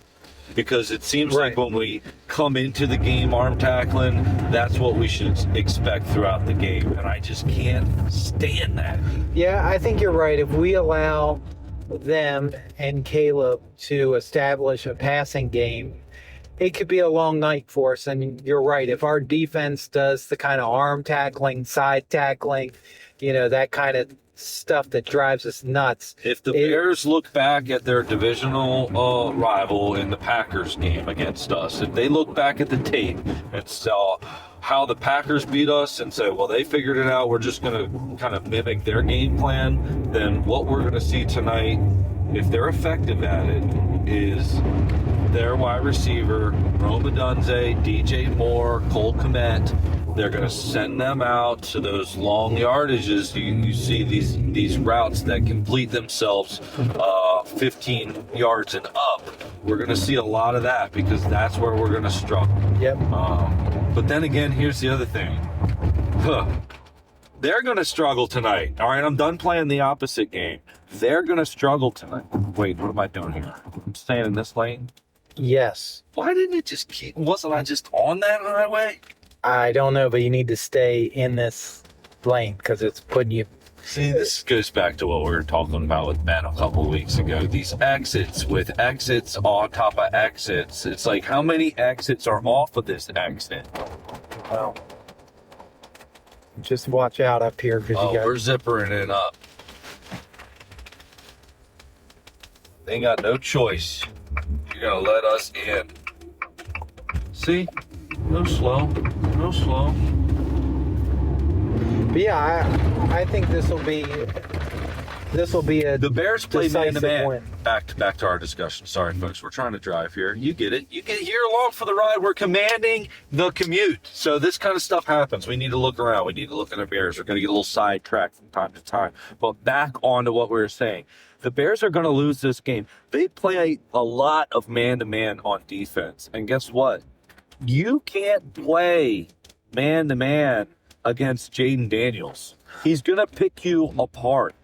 Because it seems like when we come into the game arm tackling, that's what we should expect throughout the game. And I just can't stand that. Yeah, I think you're right. If we allow them and Caleb to establish a passing game, it could be a long night for us. And you're right. If our defense does the kind of arm tackling, side tackling, that kind of stuff that drives us nuts. If the Bears look back at their divisional rival in the Packers game against us, if they look back at the tape and saw how the Packers beat us and say, well, they figured it out, we're just going to kind of mimic their game plan, then what we're going to see tonight, if they're effective at it, is their wide receiver, Rome Odunze, DJ Moore, Cole Kmet. They're going to send them out to those long yardages. You see these routes that complete themselves 15 yards and up. We're going to see a lot of that, because that's where we're going to struggle. Yep. But then again, here's the other thing. They're going to struggle tonight. All right, I'm done playing the opposite game. They're going to struggle tonight. Wait, what am I doing here? I'm staying in this lane? Yes. Why didn't it just wasn't I just on that highway? I don't know, but you need to stay in this lane because it's putting you. See, this goes back to what we were talking about with Ben a couple of weeks ago. These exits with exits on top of exits. It's like, how many exits are off of this exit? Well, just watch out up here because we're zippering it up. They ain't got no choice. You're gonna let us in. See? No slow. But yeah, I think this will be a the Bears play man to man. Win. Back to our discussion. Sorry, folks, we're trying to drive here. You get it. You're along for the ride. We're commanding the commute. So this kind of stuff happens. We need to look around. We need to look at the Bears. We're going to get a little sidetracked from time to time. But back on to what we were saying. The Bears are going to lose this game. They play a lot of man-to-man on defense. And guess what? You can't play man-to-man against Jaden Daniels. He's going to pick you apart.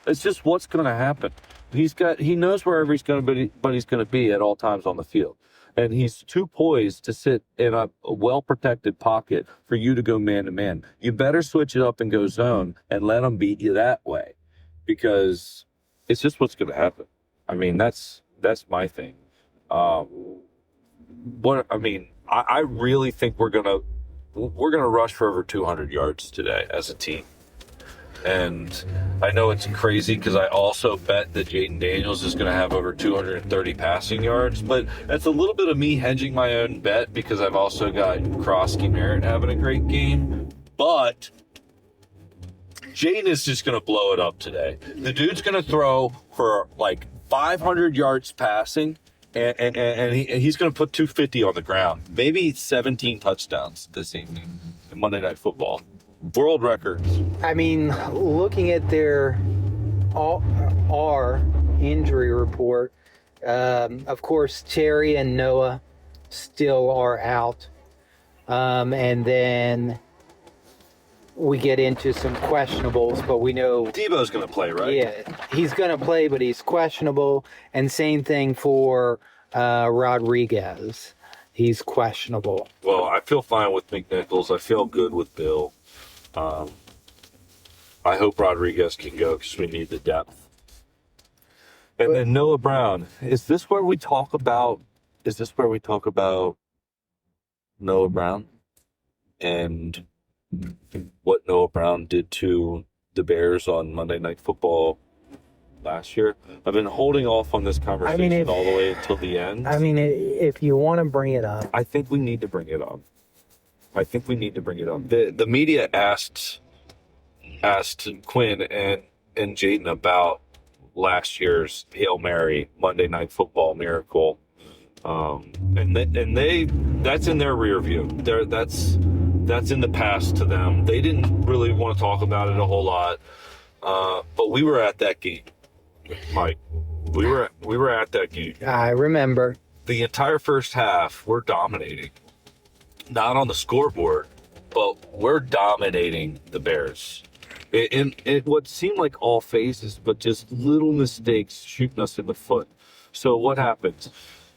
It's just what's going to happen. He knows wherever he's going to be at all times on the field. And he's too poised to sit in a well-protected pocket for you to go man-to-man. You better switch it up and go zone and let him beat you that way, because it's just what's going to happen. I mean, that's my thing. I really think we're gonna rush for over 200 yards today as a team. And I know it's crazy because I also bet that Jaden Daniels is going to have over 230 passing yards, but that's a little bit of me hedging my own bet because I've also got Krosky Merritt having a great game. But Jaden is just going to blow it up today. The dude's going to throw for like 500 yards passing, and he's going to put 250 on the ground. Maybe 17 touchdowns this evening in Monday Night Football. World records. I mean, looking at our injury report, of course, Terry and Noah still are out. And then we get into some questionables, but we know Debo's going to play, right? Yeah, he's going to play, but he's questionable. And same thing for Rodriguez. He's questionable. Well, I feel fine with McNichols. I feel good with Bill. I hope Rodriguez can go because we need the depth. And then Noah Brown. Is this where we talk about Noah Brown and what Noah Brown did to the Bears on Monday Night Football last year? I've been holding off on this conversation all the way until the end. I mean, if you want to bring it up. I think we need to bring it up. The media asked Quinn and Jaden about last year's Hail Mary Monday Night Football miracle, and that's in their rear view. That's in the past to them. They didn't really want to talk about it a whole lot, but we were at that game, Mike. We were at that game. I remember. The entire first half, we're dominating. Not on the scoreboard, but we're dominating the Bears. In what seemed like all phases, but just little mistakes shooting us in the foot. So what happens?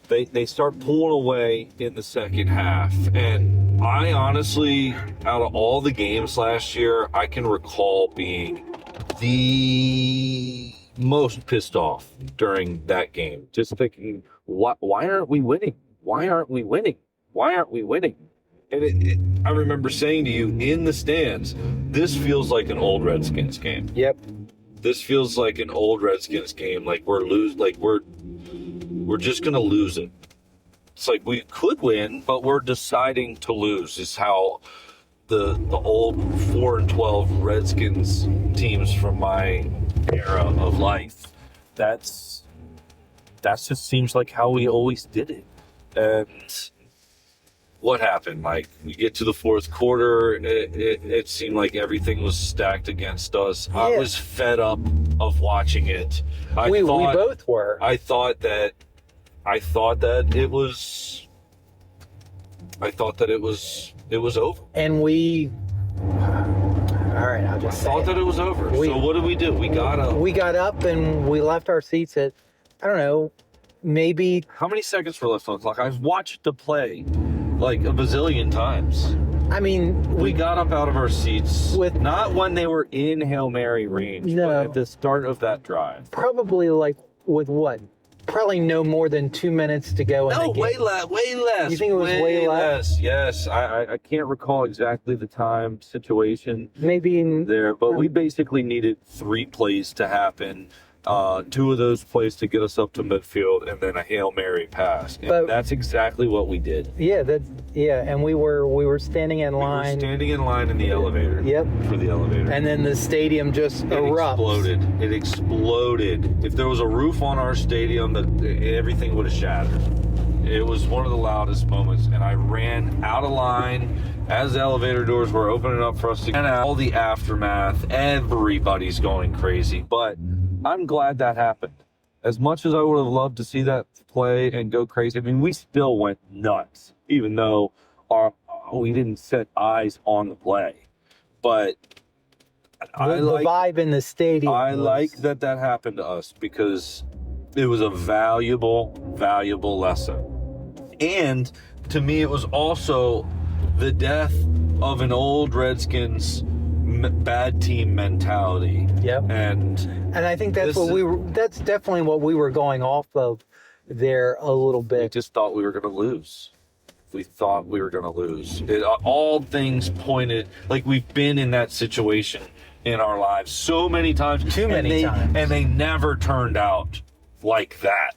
They start pulling away in the second half. And I honestly, out of all the games last year, I can recall being the most pissed off during that game. Just thinking, why aren't we winning? Why aren't we winning? Why aren't we winning? And I remember saying to you in the stands, this feels like an old Redskins game. Yep. This feels like an old Redskins game. Like we're just gonna lose it. It's like we could win, but we're deciding to lose. Is how the old 4-12 Redskins teams from my era of life. That just seems like how we always did it. And what happened? Like, we get to the fourth quarter, it seemed like everything was stacked against us. Yeah. I was fed up of watching it. We both were. I thought that it was over. And we. All right, I'll just say. I thought that it was over. So what did we do? We got up and we left our seats at, I don't know, maybe. How many seconds were left on the clock? I've watched the play like a bazillion times. I mean, we got up out of our seats not when they were in Hail Mary range, but at the start of that drive. Probably like with what? Probably no more than 2 minutes to go. No, way less. You think it was way less? Yes. I can't recall exactly the time situation. Maybe there, but we basically needed 3 plays to happen. 2 of those plays to get us up to midfield, and then a Hail Mary pass. And that's exactly what we did. Yeah, and we were standing in line. We were standing in line in the elevator. Yep. For the elevator. And then the stadium just erupts. It exploded. If there was a roof on our stadium, everything would have shattered. It was one of the loudest moments, and I ran out of line as the elevator doors were opening up for us to get out. All the aftermath, everybody's going crazy, but I'm glad that happened. As much as I would have loved to see that play and go crazy, I mean, we still went nuts, even though we didn't set eyes on the play. But the vibe in the stadium. I like that happened to us because it was a valuable lesson. And to me, it was also the death of an old Redskins bad team mentality. Yep. And I think that's definitely what we were going off of there a little We bit. just thought we were going to lose. We thought we were going to lose. All things pointed, like we've been in that situation in our lives so many times. Too many times. And they never turned out like that.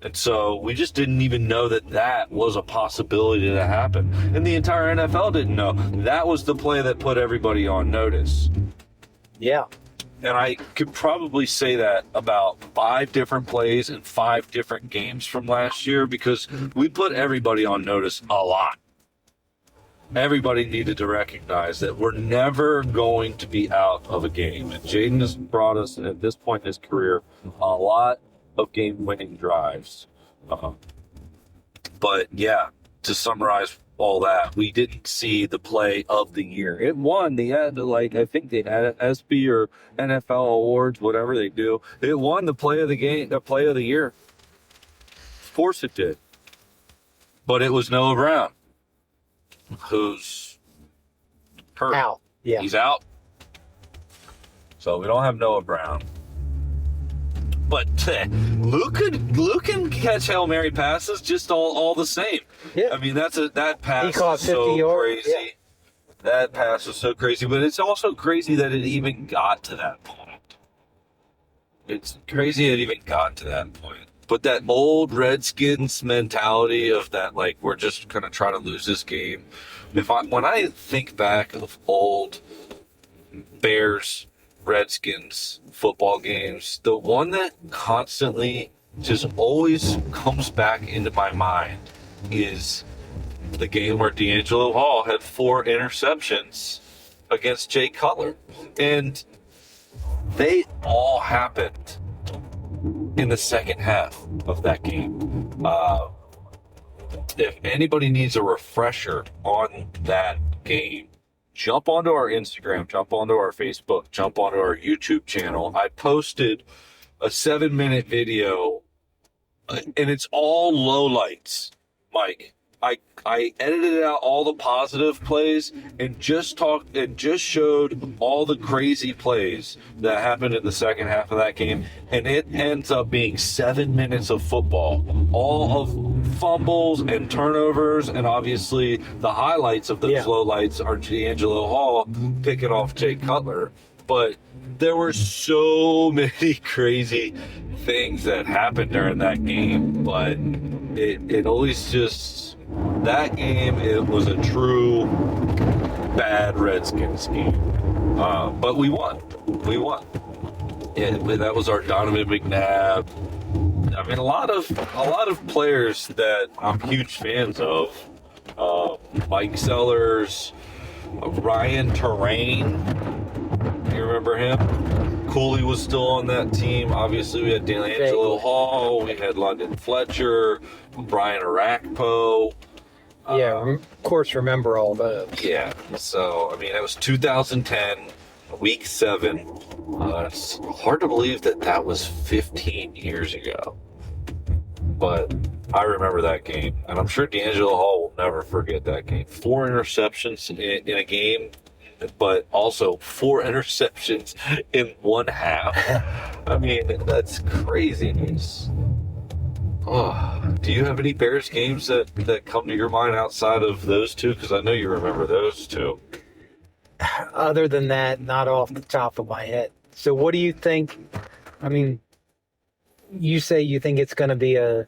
And so we just didn't even know that that was a possibility to happen. And the entire NFL didn't know. That was the play that put everybody on notice. Yeah. And I could probably say that about 5 different plays in 5 different games from last year because we put everybody on notice a lot. Everybody needed to recognize that we're never going to be out of a game. And Jaden has brought us, at this point in his career, a lot of game-winning drives. But yeah, to summarize all that, we didn't see the play of the year. It won the I think the SB or NFL awards, whatever they do. It won the play of the game, the play of the year. Of course it did. But it was Noah Brown, who's hurt. Out. Yeah. He's out. So we don't have Noah Brown. But Luke can catch Hail Mary passes just all the same. Yeah. I mean, that pass He caught is 50 so yards. crazy. Yeah. That pass was so crazy, but it's also crazy that it even got to that point. It's crazy it even got to that point. But that old Redskins mentality of that, like, we're just going to try to lose this game. When I think back of old Bears, Redskins football games, the one that constantly just always comes back into my mind is the game where D'Angelo Hall had 4 interceptions against Jay Cutler. And they all happened in the second half of that game. If anybody needs a refresher on that game, jump onto our Instagram, jump onto our Facebook, jump onto our YouTube channel. I posted a 7-minute video, and it's all lowlights, Mike. I edited out all the positive plays and just showed all the crazy plays that happened in the second half of that game, and it ends up being 7 minutes of football, all of fumbles and turnovers, and obviously the highlights of those lowlights are D'Angelo Hall picking off Jay Cutler. But there were so many crazy things that happened during that game, but it always just, that game, it was a true bad Redskins game. But we won. And that was our Donovan McNabb. I mean, a lot of players that I'm huge fans of. Mike Sellers, Ryan Terrain. You remember him? Cooley was still on that team. Obviously, we had D'Angelo Hall. We had London Fletcher, Brian Arakpo. Of course, remember all those. Yeah. So, I mean, it was 2010, week 7. It's hard to believe that was 15 years ago. But I remember that game. And I'm sure D'Angelo Hall will never forget that game. 4 interceptions in a game, but also 4 interceptions in one half. I mean, that's craziness. Oh, do you have any Bears games that come to your mind outside of those 2? Because I know you remember those 2. Other than that, not off the top of my head. So what do you think? I mean, you say you think it's going to be a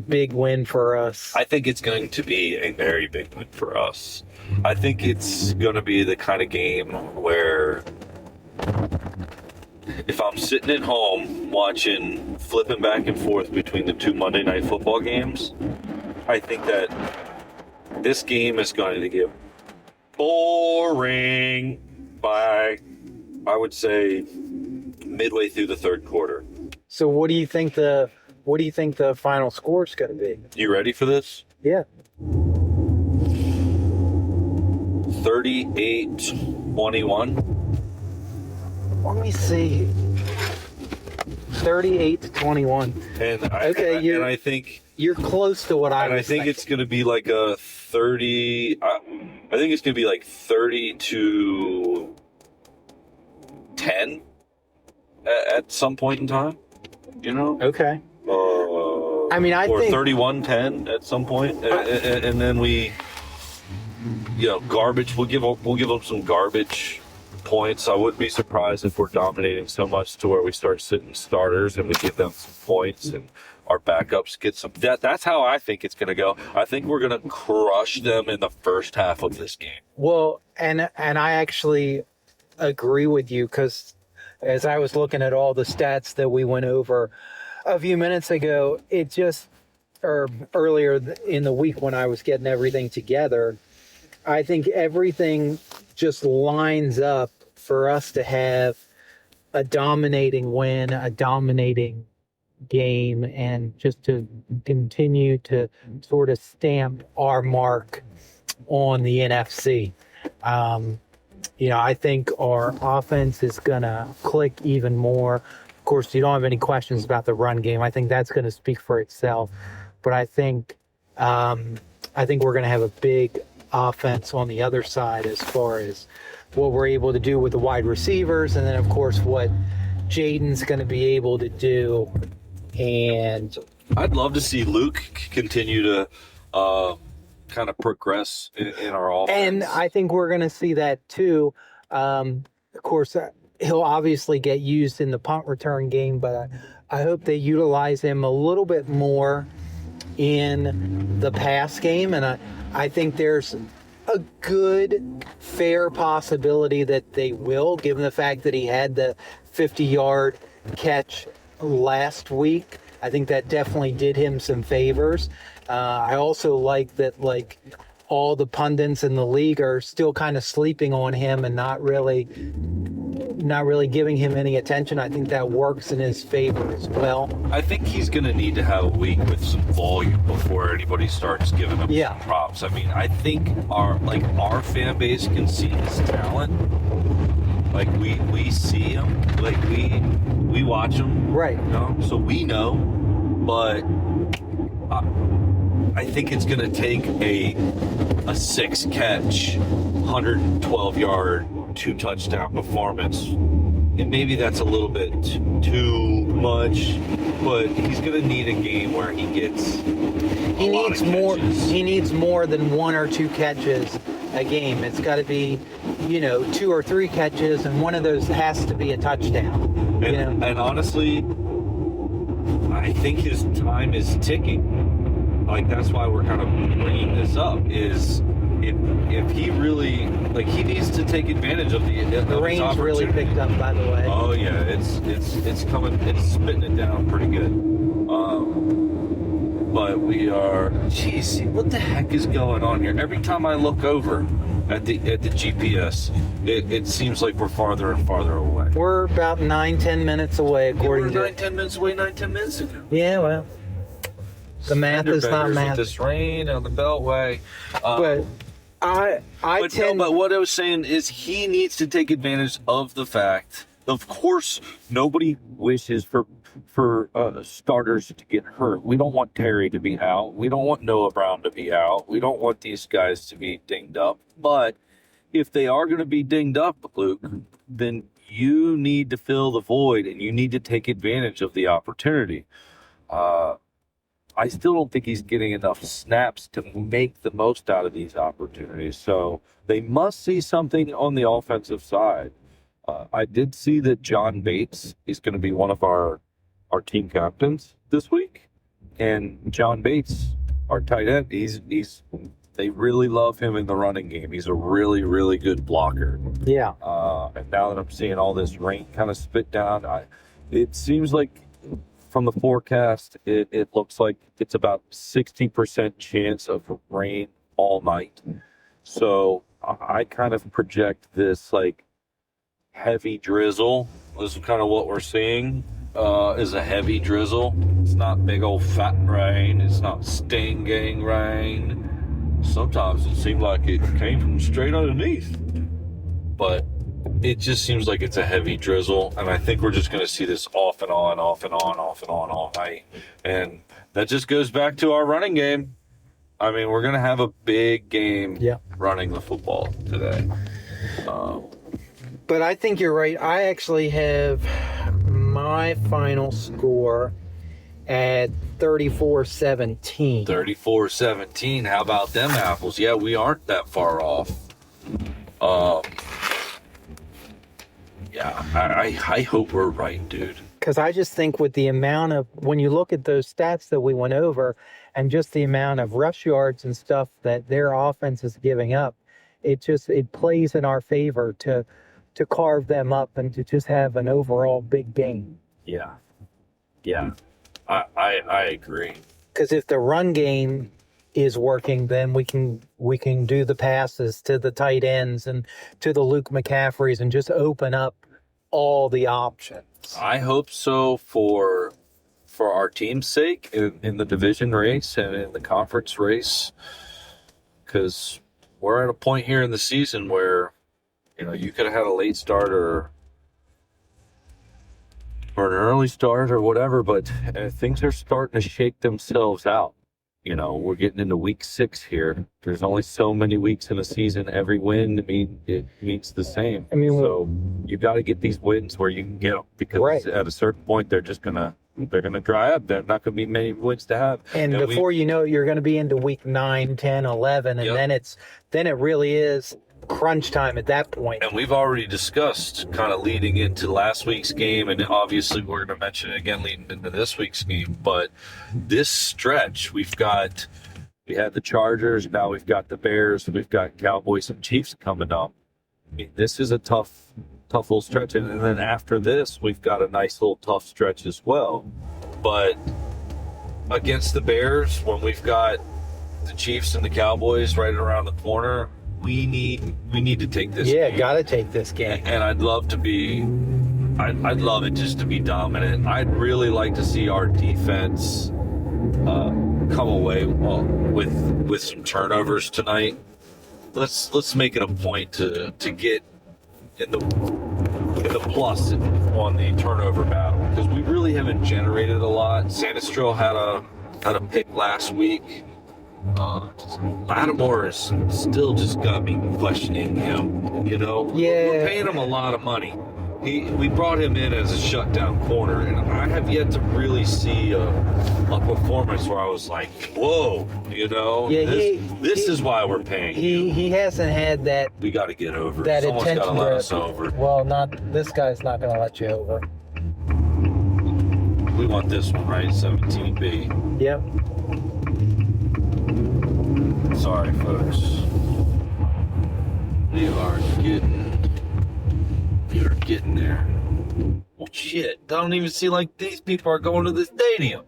big win for us. I think it's going to be a very big win for us. I think it's going to be the kind of game where if I'm sitting at home watching, flipping back and forth between the 2 Monday Night Football games, I think that this game is going to get boring by, I would say, midway through the third quarter. So what do you think the final score is going to be? You ready for this? Yeah. 38-21. Let me see. 38-21. And I think you're close to what I was think thinking. it's going to be like a 30. I think it's going to be like 30-10 at some point in time. You know? Okay. I mean, I or think 31-10 at some point, and then we, garbage. We'll give them some garbage points. I wouldn't be surprised if we're dominating so much to where we start sitting starters and we give them some points and our backups get some. That's how I think it's going to go. I think we're going to crush them in the first half of this game. well, and I actually agree with you, because as I was looking at all the stats that we went over a few minutes ago, or earlier in the week when I was getting everything together, I think everything just lines up for us to have a dominating win, a dominating game, and just to continue to sort of stamp our mark on the NFC. I think our offense is going to click even more. Of course, you don't have any questions about the run game. I think that's going to speak for itself. But I think we're going to have a big offense on the other side as far as what we're able to do with the wide receivers, and then of course what Jaden's going to be able to do. And I'd love to see Luke continue to kind of progress in our offense. And I think we're going to see that too. Of course, he'll obviously get used in the punt return game, but I hope they utilize him a little bit more in the pass game. And I think there's a good, fair possibility that they will, given the fact that he had the 50-yard catch last week. I think that definitely did him some favors. I also like that, all the pundits in the league are still kind of sleeping on him and not really giving him any attention. I think that works in his favor as well. I think he's going to need to have a week with some volume before anybody starts giving him some props. I mean, I think our fan base can see his talent. Like we see him, like we watch him, right? So we know, but I think it's going to take a 6-catch, 112-yard, 2-touchdown performance. And maybe that's a little bit too much, but he's going to need a game where he gets He needs more than 1 or 2 catches a game. It's got to be, 2 or 3 catches, and one of those has to be a touchdown. And honestly, I think his time is ticking. That's why we're kind of bringing this up, is if he really, he needs to take advantage of the rain's really picked up, by the way. Oh yeah, it's coming, it's spitting it down pretty good. But we are, what the heck is going on here? Every time I look over at the GPS, it seems like we're farther and farther away. We're about 9-10 minutes away, according to 9-10 minutes away 9-10 minutes ago. Yeah, well, the math is not math. With this rain on the Beltway. But but what I was saying is he needs to take advantage of the fact. Of course, nobody wishes for starters to get hurt. We don't want Terry to be out. We don't want Noah Brown to be out. We don't want these guys to be dinged up. But if they are going to be dinged up, Luke, then you need to fill the void and you need to take advantage of the opportunity. I still don't think he's getting enough snaps to make the most out of these opportunities. So they must see something on the offensive side. I did see that John Bates is going to be one of our team captains this week. And John Bates, our tight end, they really love him in the running game. He's a really, really good blocker. Yeah. And now that I'm seeing all this rain kind of spit down, it seems like from the forecast, it looks like it's about 60% chance of rain all night. So I kind of project this heavy drizzle. This is kind of what we're seeing, is a heavy drizzle. It's not big old fat rain. It's not stinging rain. Sometimes it seemed like it came from straight underneath. But it just seems like it's a heavy drizzle, and I think we're just going to see this off and on all night. And that just goes back to our running game. I mean, we're going to have a big game running the football today. But I think you're right. I actually have my final score at 34-17. 34-17. How about them apples? Yeah, we aren't that far off. Yeah, I hope we're right, dude. Because I just think with the amount of, when you look at those stats that we went over and just the amount of rush yards and stuff that their offense is giving up, it plays in our favor to carve them up and to just have an overall big game. Yeah. I agree. Because if the run game is working, then we can do the passes to the tight ends and to the Luke McCaffreys and just open up all the options. I hope so for our team's sake in the division race and in the conference race, because we're at a point here in the season where, you could have had a late start or an early start or whatever, but things are starting to shake themselves out. We're getting into week 6 here. There's only so many weeks in a season. Every win, it means the same. So you got to get these wins where you can get them, because at a certain point they're gonna dry up. There's not gonna be many wins to have. And before you know it, you're going to be into week 9, 10, 11, and then it really is crunch time at that point. And we've already discussed kind of leading into last week's game, and obviously we're going to mention it again leading into this week's game. But this stretch, we had the Chargers, now we've got the Bears, we've got Cowboys and Chiefs coming up. This is a tough little stretch, and then after this, we've got a nice little tough stretch as well. But against the Bears, when we've got the Chiefs and the Cowboys right around the corner, we need to take this game. Got to take this game. And I'd love it just to be dominant. I'd really like to see our defense come away with some turnovers tonight. Let's make it a point to get in the plus on the turnover battle, because we really haven't generated a lot. Sanistril had a pick last week. Lattimore is still just got me questioning him. We're paying him a lot of money. We brought him in as a shutdown corner, and I have yet to really see a performance where I was like, whoa, this is why we're paying. He hasn't had that. We got to get over. That Someone's got to attention let us over. Well, this guy's not going to let you over. We want this one, right? 17B. Yep. Sorry, folks. We are getting there. Well, shit. I don't even see like these people are going to the stadium.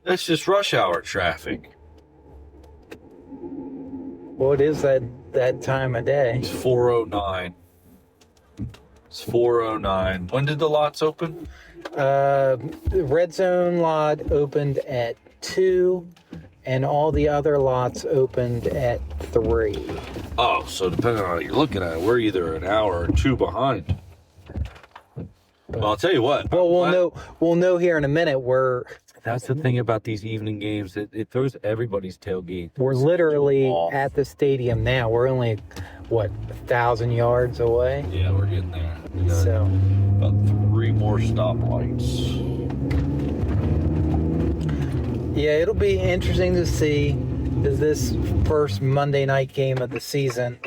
That's just rush hour traffic. What is that time of day? It's 4:09. It's 4:09. When did the lots open? The red zone lot opened at 2. And all the other lots opened at 3. Oh, so depending on how you're looking at it, we're either an hour or 2 behind. Well, I'll tell you what. Well, we'll know here in a minute. That's the thing about these evening games. It throws everybody's tailgate. We're lliiterally at the stadium now. We're only, 1,000 yards away? Yeah, we're getting there. We got So about 3 more stoplights. Yeah, it'll be interesting to see this first Monday night game of the season,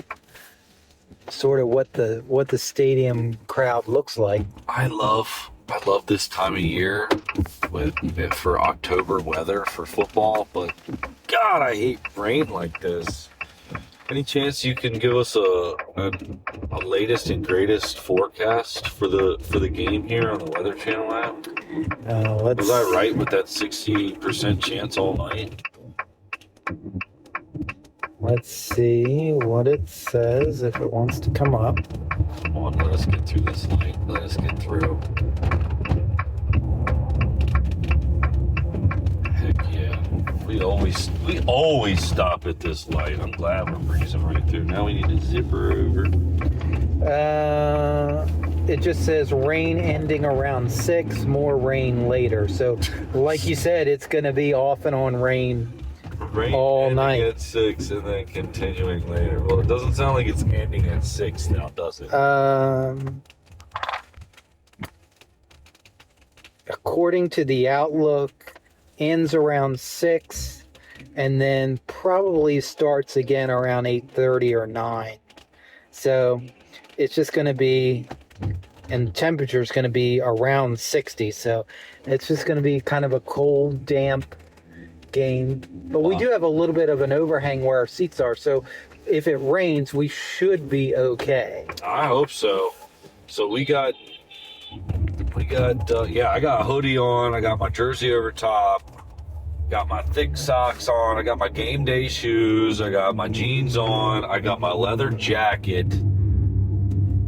sort of what the stadium crowd looks like. I love this time of year for October weather for football, but God, I hate rain like this. Any chance you can give us a latest and greatest forecast for the game here on the Weather Channel app? Was I right with that 60% chance all night? Let's see what it says if it wants to come up. Come on, let us get through this light. Let us get through. Heck yeah. We always stop at this light. I'm glad we're breezing right through. Now we need to zipper over. It just says rain ending around 6, more rain later. So, like you said, it's going to be off and on rain all night. At 6 and then continuing later. Well, it doesn't sound like it's ending at 6 now, does it? According to the Outlook, ends around 6, and then probably starts again around 8:30 or 9. So it's just going to be, and the temperature is going to be around 60. So it's just going to be kind of a cold, damp game. But we do have a little bit of an overhang where our seats are. So if it rains, we should be okay. I hope so. So I got a hoodie on. I got my jersey over top. Got my thick socks on. I got my game day shoes. I got my jeans on. I got my leather jacket.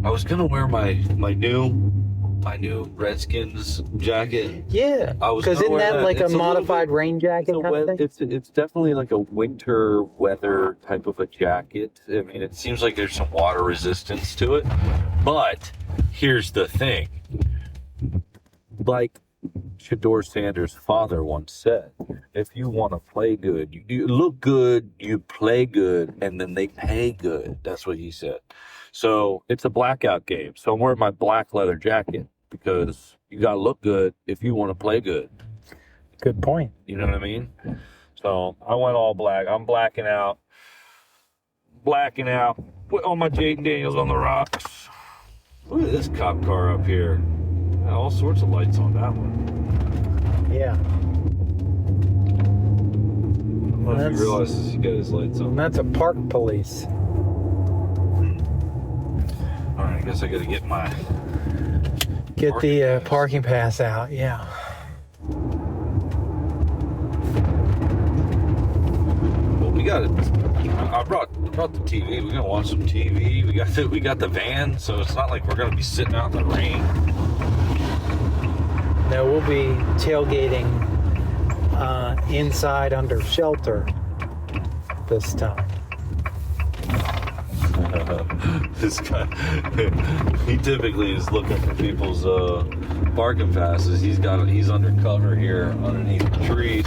I was gonna wear my new Redskins jacket. Yeah, because isn't that like a modified rain jacket kind of thing? It's definitely like a winter weather type of a jacket. I mean, it seems like there's some water resistance to it. But here's the thing. Like Shedeur Sanders' father once said, if you want to play good, you look good, you play good, and then they pay good. That's what he said. So it's a blackout game. So I'm wearing my black leather jacket because you got to look good if you want to play good. Good point. You know what I mean? So I went all black. I'm blacking out. Put all my Jaden Daniels on the rocks. Look at this cop car up here. Got all sorts of lights on that one. Yeah. I don't know if he realizes he got his lights on. That's a park police. All right, I guess I got to get the parking pass out. Yeah. Well, we got it. I brought the TV. We're gonna watch some TV. We got the van, so it's not like we're gonna be sitting out in the rain. No, we'll be tailgating inside under shelter this time. This guy, he typically is looking for people's parking passes. He's undercover here underneath the trees.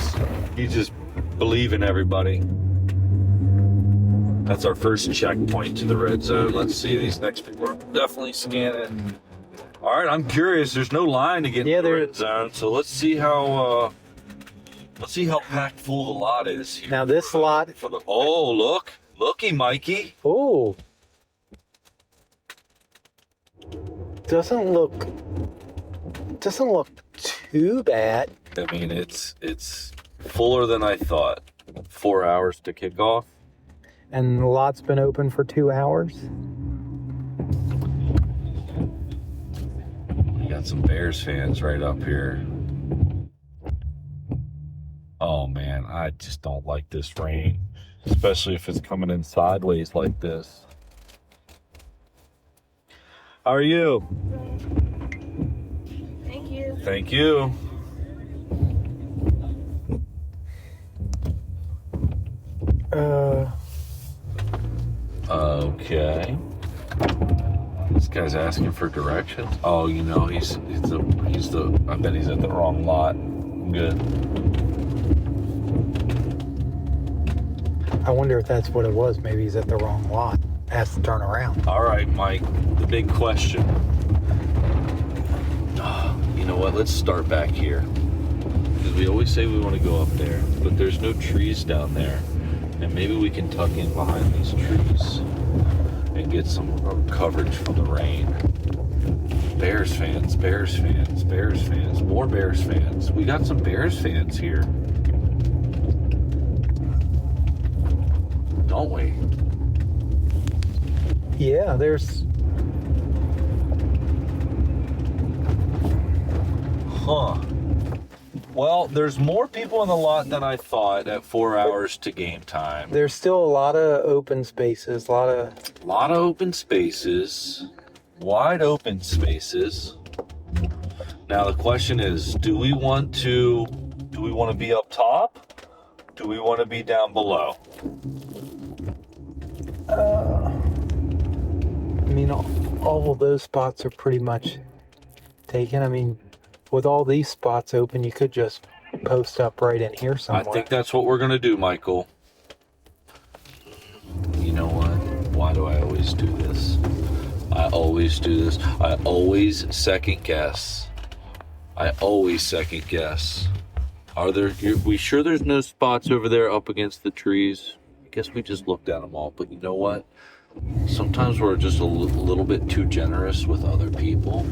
He's just believing everybody. That's our first checkpoint to the red zone. Let's see, these next people are definitely scanning. All right, I'm curious. There's no line to get in the red zone, so let's see how packed full the lot is here. Now this lot. Looky, Mikey. Oh. Doesn't look too bad. I mean, it's fuller than I thought. 4 hours to kick off. And the lot's been open for 2 hours. We got some Bears fans right up here. Oh man, I just don't like this rain, especially if it's coming in sideways like this. How are you? Thank you. Thank you. Okay. This guy's asking for directions. Oh, you know, I bet he's at the wrong lot. I'm good. I wonder if that's what it was. Maybe he's at the wrong lot. Has to turn around. All right, Mike, the big question. You know what? Let's start back here. Because we always say we want to go up there, but there's no trees down there. And maybe we can tuck in behind these trees and get some coverage from the rain. Bears fans, more Bears fans. We got some Bears fans here. Don't we? Yeah, there's... Huh. Well, there's more people in the lot than I thought at 4 hours to game time. There's still a lot of open spaces, a lot of open spaces, wide open spaces. Now the question is, do we want to be up top? Do we want to be down below? I mean, all of those spots are pretty much taken. I mean, with all these spots open, you could just post up right in here somewhere. I think that's what we're going to do, Michael. You know what? Why do I always do this? I always second guess. We sure there's no spots over there up against the trees? I guess we just looked at them all, but you know what? Sometimes we're just a little bit too generous with other people.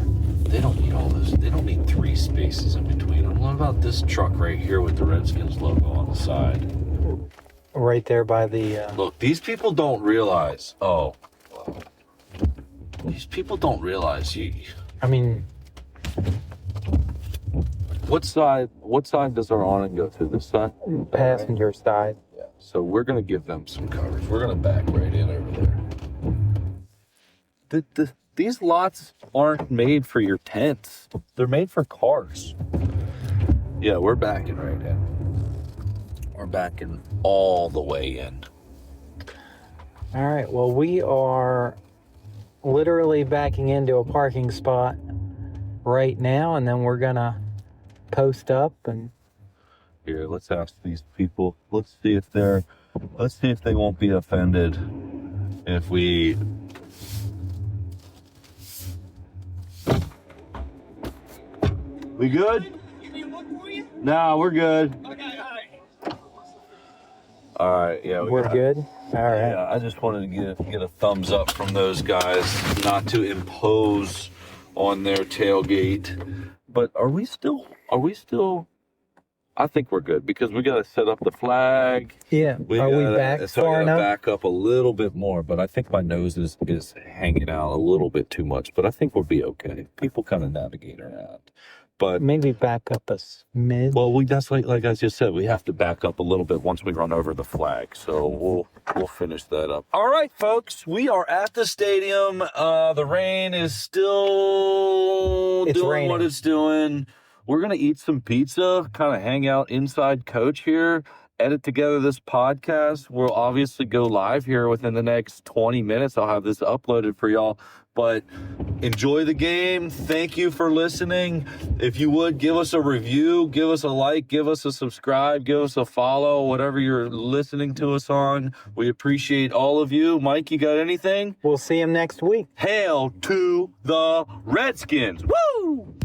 They don't need all this. They don't need 3 spaces in between them. What about this truck right here with the Redskins logo on the side? Right there by the... Look, these people don't realize. Oh. These people don't realize I mean... What side does our awning go to? This side? Passenger side. Yeah. So we're going to give them some coverage. We're going to back right in over there. These lots aren't made for your tents. They're made for cars. Yeah, we're backing right in. We're backing all the way in. All right. Well, we are literally backing into a parking spot right now, and then we're going to post up and... Here, let's ask these people. Let's see if they won't be offended if we... We good? No, we're good. All right, yeah. We're good? All right. Yeah, I just wanted to get a thumbs up from those guys, not to impose on their tailgate. But are we still, I think we're good because we got to set up the flag. Yeah. Are we back far enough? Back up a little bit more, but I think my nose is hanging out a little bit too much, but I think we'll be okay. People kind of navigate around. But maybe back up a smidge. Well, that's like I just said, we have to back up a little bit once we run over the flag. So we'll finish that up. All right, folks, we are at the stadium. The rain is still doing what it's doing. We're gonna eat some pizza, kind of hang out inside Coach here, edit together this podcast. We'll obviously go live here within the next 20 minutes. I'll have this uploaded for y'all. But enjoy the game. Thank you for listening. If you would, give us a review, give us a like, give us a subscribe, give us a follow, whatever you're listening to us on. We appreciate all of you. Mike, you got anything? We'll see him next week. Hail to the Redskins. Woo!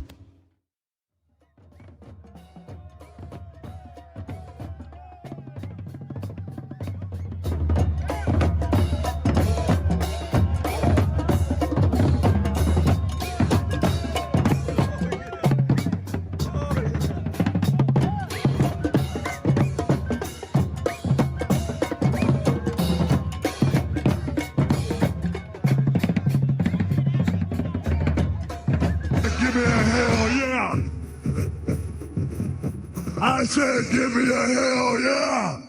Give me a hell yeah! I said, give me a hell yeah!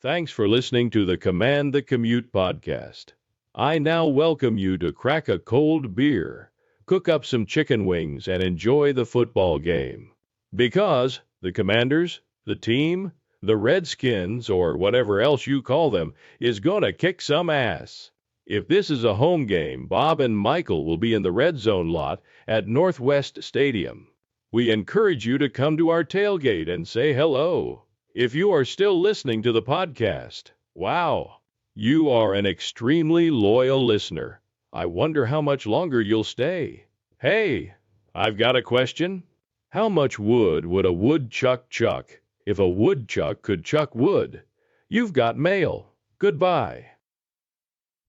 Thanks for listening to the Command the Commute podcast. I now welcome you to crack a cold beer, cook up some chicken wings, and enjoy the football game. Because the Commanders, the team, the Redskins, or whatever else you call them, is gonna kick some ass. If this is a home game, Bob and Michael will be in the Red Zone lot at Northwest Stadium. We encourage you to come to our tailgate and say hello. If you are still listening to the podcast, wow, you are an extremely loyal listener. I wonder how much longer you'll stay. Hey, I've got a question. How much wood would a woodchuck chuck if a woodchuck could chuck wood? You've got mail. Goodbye.